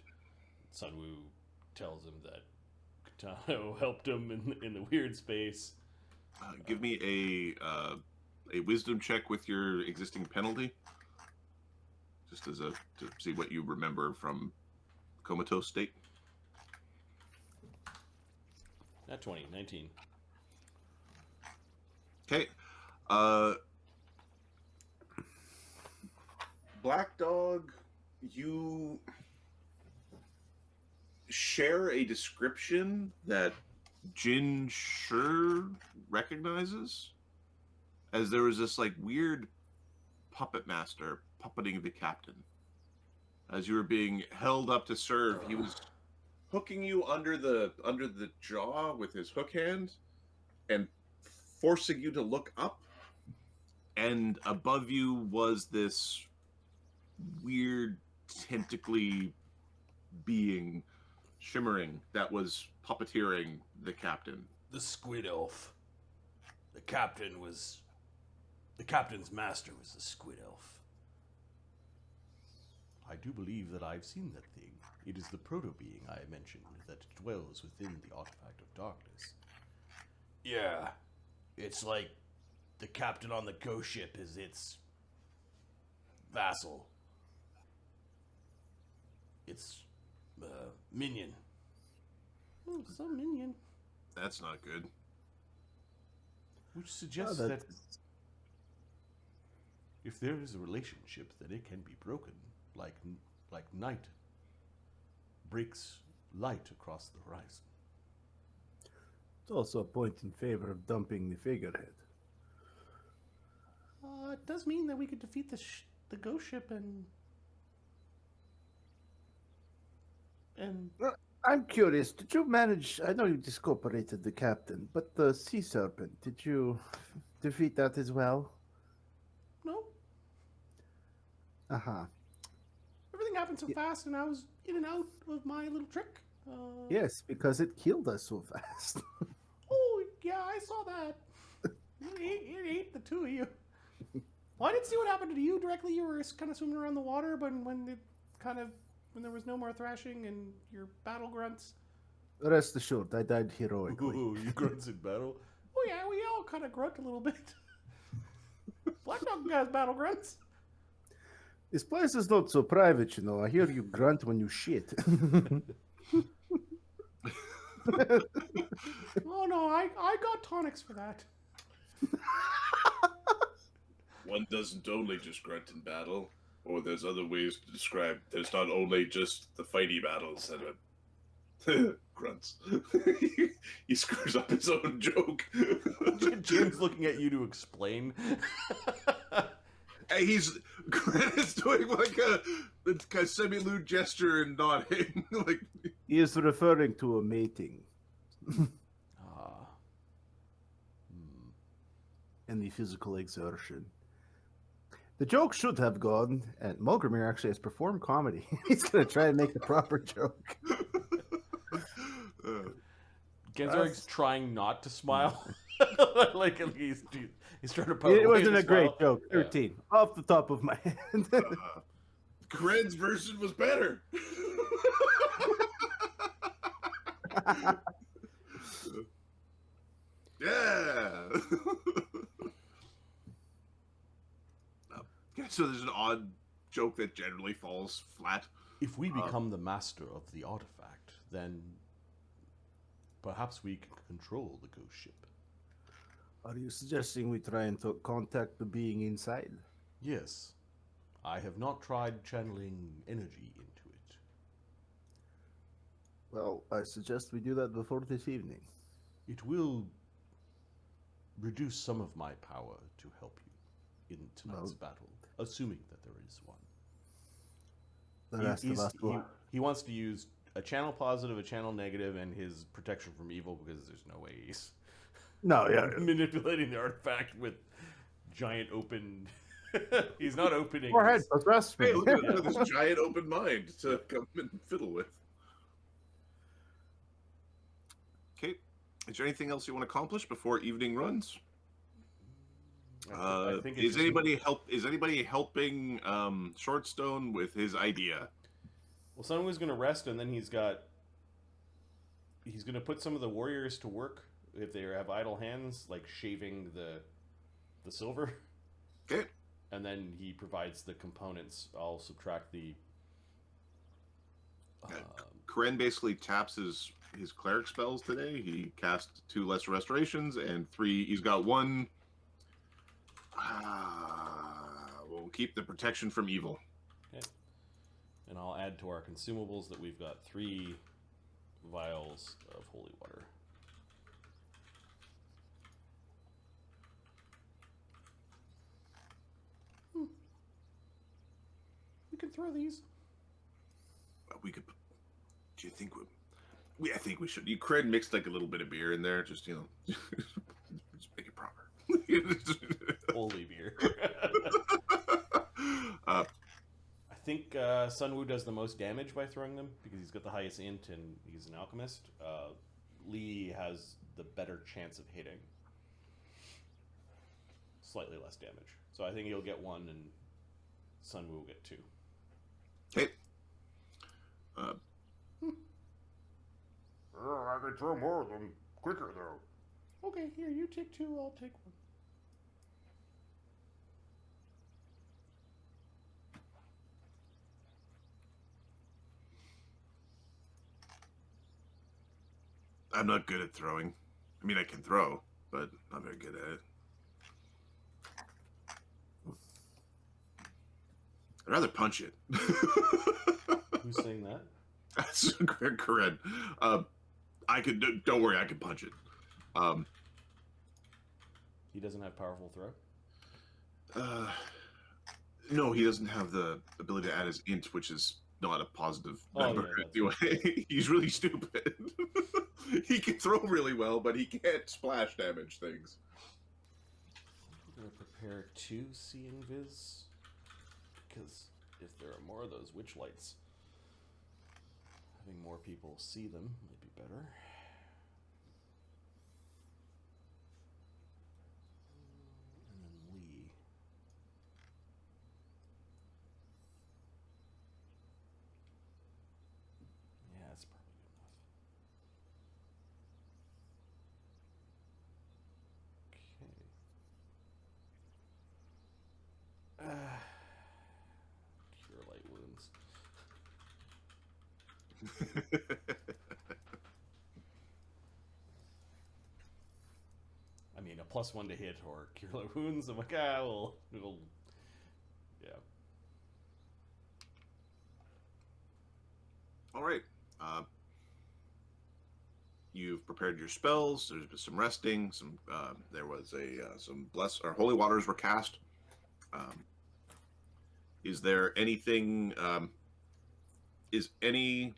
Speaker 2: Sunwoo tells him that Katano helped him in the weird space.
Speaker 1: Give me a wisdom check with your existing penalty, just as to see what you remember from comatose state.
Speaker 2: Not 20, 19.
Speaker 1: Okay. Black Dog, you share a description that Jinshe recognizes, as there was this weird puppet master puppeting the captain. As you were being held up to serve, he was hooking you under the jaw with his hook hand and forcing you to look up. And above you was this weird tentacly being shimmering that was puppeteering the captain.
Speaker 2: The squid elf. The captain's master was the squid elf. I do believe that I've seen that thing. It is the proto-being I mentioned that dwells within the artifact of darkness. Yeah, it's like the captain on the ghost ship is its vassal. It's minion.
Speaker 5: Oh, some minion.
Speaker 1: That's not good.
Speaker 2: Which suggests that if there is a relationship, then it can be broken, like night breaks light across the horizon.
Speaker 3: It's also a point in favor of dumping the figurehead.
Speaker 5: It does mean that we could defeat the ghost ship and
Speaker 3: I'm curious, did you manage, I know you discorporated the captain, but the sea serpent, did you defeat that as well?
Speaker 5: no,
Speaker 3: Uh-huh.
Speaker 5: everything happened so fast, and I was in and out of my little trick.
Speaker 3: Yes, because it killed us so fast.
Speaker 5: Oh yeah, I saw that. It ate the two of you. Well, I didn't see what happened to you directly. You were kind of swimming around the water, but when there was no more thrashing and your battle grunts.
Speaker 3: Rest assured, I died heroically.
Speaker 2: Ooh, you grunts in battle?
Speaker 5: Oh yeah, we all kind of grunt a little bit. Black Dog has battle grunts.
Speaker 3: This place is not so private, you know. I hear you grunt when you shit.
Speaker 5: Oh no, I got tonics for that.
Speaker 1: One doesn't only just grunt in battle, or there's other ways to describe. There's not only just the fighty battles that are grunts. He screws up his own joke.
Speaker 2: Jim's looking at you to explain.
Speaker 1: Hey, Grant is doing a semi-lewd gesture and nodding.
Speaker 3: He is referring to a mating and the physical exertion. The joke should have gone, and Mulgrimir actually has performed comedy. He's going to try and make the proper joke.
Speaker 2: Genzorg's trying not to smile. like he's trying to poke
Speaker 3: It
Speaker 2: away
Speaker 3: wasn't
Speaker 2: the
Speaker 3: a great
Speaker 2: smile.
Speaker 3: joke. 13, off the top of my head.
Speaker 1: Kren's version was better. Yeah. Yeah, so there's an odd joke that generally falls flat.
Speaker 2: If we become the master of the artifact, then perhaps we can control the ghost ship.
Speaker 3: Are you suggesting we try and contact the being inside?
Speaker 2: Yes. I have not tried channeling energy into it.
Speaker 3: Well, I suggest we do that before this evening.
Speaker 2: It will reduce some of my power to help you in tonight's battle, assuming that there is one.
Speaker 3: The rest of us will.
Speaker 2: He wants to use a channel positive, a channel negative, and his protection from evil because there's no way he's
Speaker 3: No, yeah.
Speaker 2: manipulating the artifact with giant open. He's not opening.
Speaker 3: Go ahead, trust me.
Speaker 1: Hey, look at this giant open mind to come and fiddle with. Okay, is there anything else you want to accomplish before evening runs?
Speaker 2: I think
Speaker 1: Is anybody helping Shortstone with his idea?
Speaker 2: Well, Sunwoo's going to rest, and then he's going to put some of the warriors to work if they have idle hands, like shaving the silver.
Speaker 1: Okay.
Speaker 2: And then he provides the components. I'll subtract the.
Speaker 1: Karen basically taps his cleric spells today. He cast 2 lesser restorations and 3. He's got 1. We'll keep the protection from evil.
Speaker 2: Okay. And I'll add to our consumables that we've got 3 vials of holy water.
Speaker 5: We can throw these.
Speaker 1: We could. Do you think I think we should. Cred mixed like a little bit of beer in there, just just make it proper.
Speaker 2: Holy beer.
Speaker 1: uh,
Speaker 2: I think Sunwoo does the most damage by throwing them because he's got the highest int and he's an alchemist. Lee has the better chance of hitting. Slightly less damage. So I think he'll get 1 and Sunwoo will get 2.
Speaker 1: okay.
Speaker 4: I can throw more of them quicker, though.
Speaker 5: Okay, here, you take 2, I'll take 1.
Speaker 1: I'm not good at throwing. I mean, I can throw, but not very good at it. I'd rather punch it.
Speaker 2: Who's saying that?
Speaker 1: That's correct. I could. Don't worry, I can punch it.
Speaker 2: He doesn't have powerful throw?
Speaker 1: No, he doesn't have the ability to add his int, which is not a positive number
Speaker 2: yeah,
Speaker 1: anyway. He's really stupid. He can throw really well, but he can't splash damage things.
Speaker 2: I'm going to prepare 2 seeing viz. Because if there are more of those witch lights, having more people see them might be better. And then Lee. Yeah, that's probably good enough. Okay. Cure light wounds. I mean, a +1 to hit or cure light wounds. I'm like, it'll, yeah.
Speaker 1: All right. You've prepared your spells. There's been some resting. There was some holy waters were cast. Is there anything? Is anybody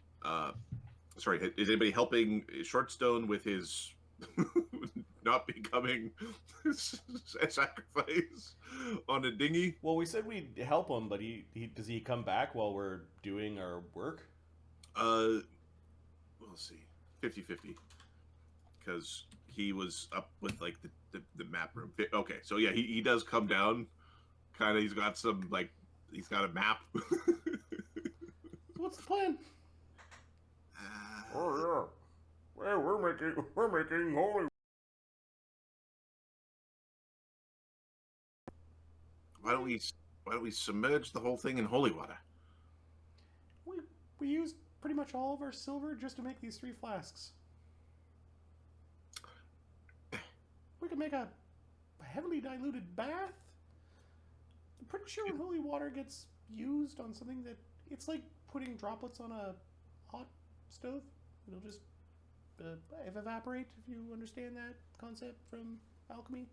Speaker 1: helping Shortstone with his not becoming a sacrifice on a dinghy?
Speaker 2: Well, we said we'd help him, but does he come back while we're doing our work?
Speaker 1: We'll see. 50-50. Because he was up with like the map room. Okay, so yeah, he does come down. Kind of, he's got some like He's got a map.
Speaker 5: What's the plan?
Speaker 4: Oh yeah. Well, we're making holy.
Speaker 1: Why don't we submerge the whole thing in holy water?
Speaker 5: We used pretty much all of our silver just to make these 3 flasks. We could make a heavily diluted bath. I'm pretty sure when holy water gets used on something that it's like putting droplets on a hot stove. It'll just evaporate, if you understand that concept from alchemy.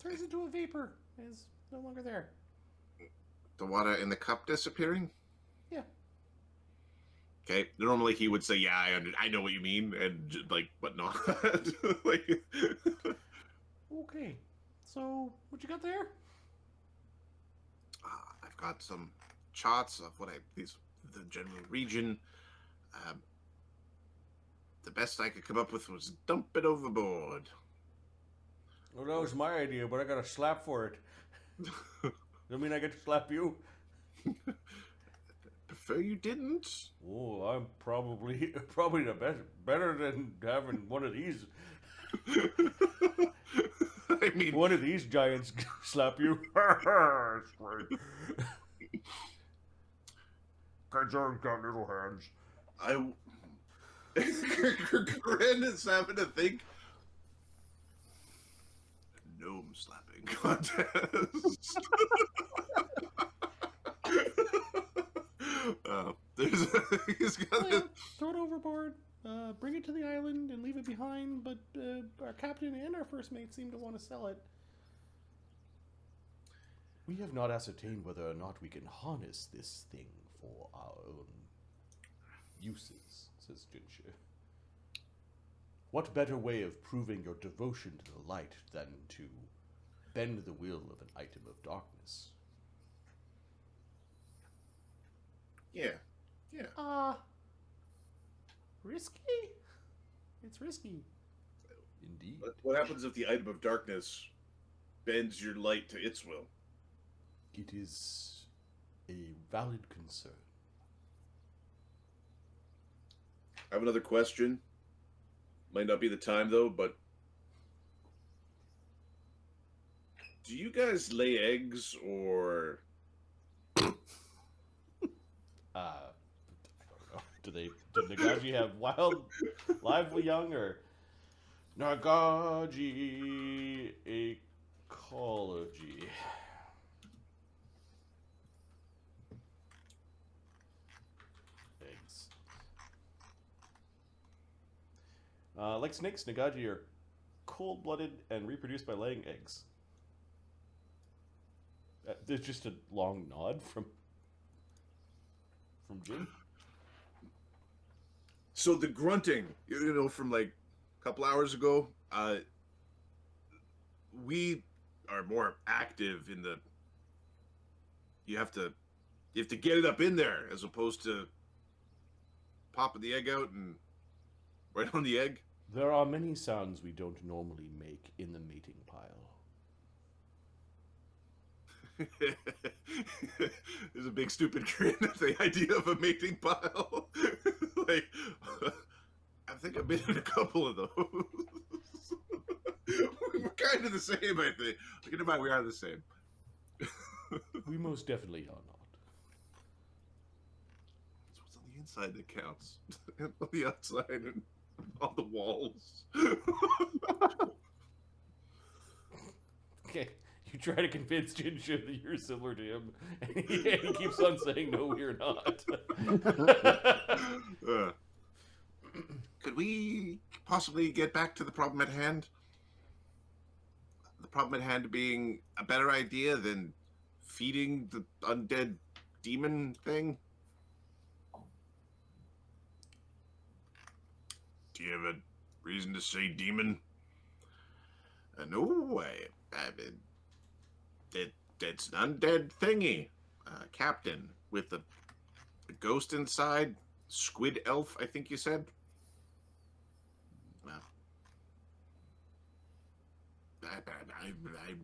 Speaker 5: Turns into a vapor. Is no longer there.
Speaker 1: The water in the cup disappearing?
Speaker 5: Yeah.
Speaker 1: Okay. Normally he would say, "Yeah, I know what you mean," and like, but not. Like,
Speaker 5: Okay. So what you got there?
Speaker 1: I've got some charts of the general region. The best I could come up with was dump it overboard.
Speaker 2: Well, that was my idea, but I got a slap for it. Does mean I get to slap you?
Speaker 1: Prefer you didn't.
Speaker 2: Oh, I'm probably the best, better than having one of these.
Speaker 1: I mean,
Speaker 2: One of these giants slap you.
Speaker 4: That's great. Kaijar's got little hands.
Speaker 1: Gren is having to think. Gnome slapping contest. He's got
Speaker 5: Oh, yeah. Throw it overboard. Bring it to the island and leave it behind. But our captain and our first mate seem to want to sell it.
Speaker 2: We have not ascertained whether or not we can harness this thing for our own uses, says Jinshe. What better way of proving your devotion to the light than to bend the will of an item of darkness?
Speaker 1: Yeah.
Speaker 5: Risky? It's risky.
Speaker 2: Indeed.
Speaker 1: What happens if the item of darkness bends your light to its will?
Speaker 2: It is a valid concern.
Speaker 1: I have another question. Might not be the time though, but do you guys lay eggs or?
Speaker 2: I don't know. Did Nagaji have lively young, or Nagaji ecology? Eggs. Like snakes, Nagaji are cold-blooded and reproduce by laying eggs. There's just a long nod from Jim.
Speaker 1: So the grunting, from like a couple hours ago, we are more active in the. You have to get it up in there as opposed to popping the egg out and right on the egg.
Speaker 2: There are many sounds we don't normally make in the mating pile.
Speaker 1: There's a big stupid grin at the idea of a mating pile. Like, I think I've been in a couple of those. We're kind of the same, I think. Look at we are the same.
Speaker 2: We most definitely are not.
Speaker 1: It's what's on the inside that counts. On the outside and on the walls.
Speaker 2: Okay, you try to convince Jinshe that you're similar to him, and he keeps on saying, no, we're not.
Speaker 1: Could we possibly get back to the problem at hand? The problem at hand being a better idea than feeding the undead demon thing? Do you have a reason to say demon? No way. It's an undead thingy. Captain with a ghost inside. Squid elf, I think you said. I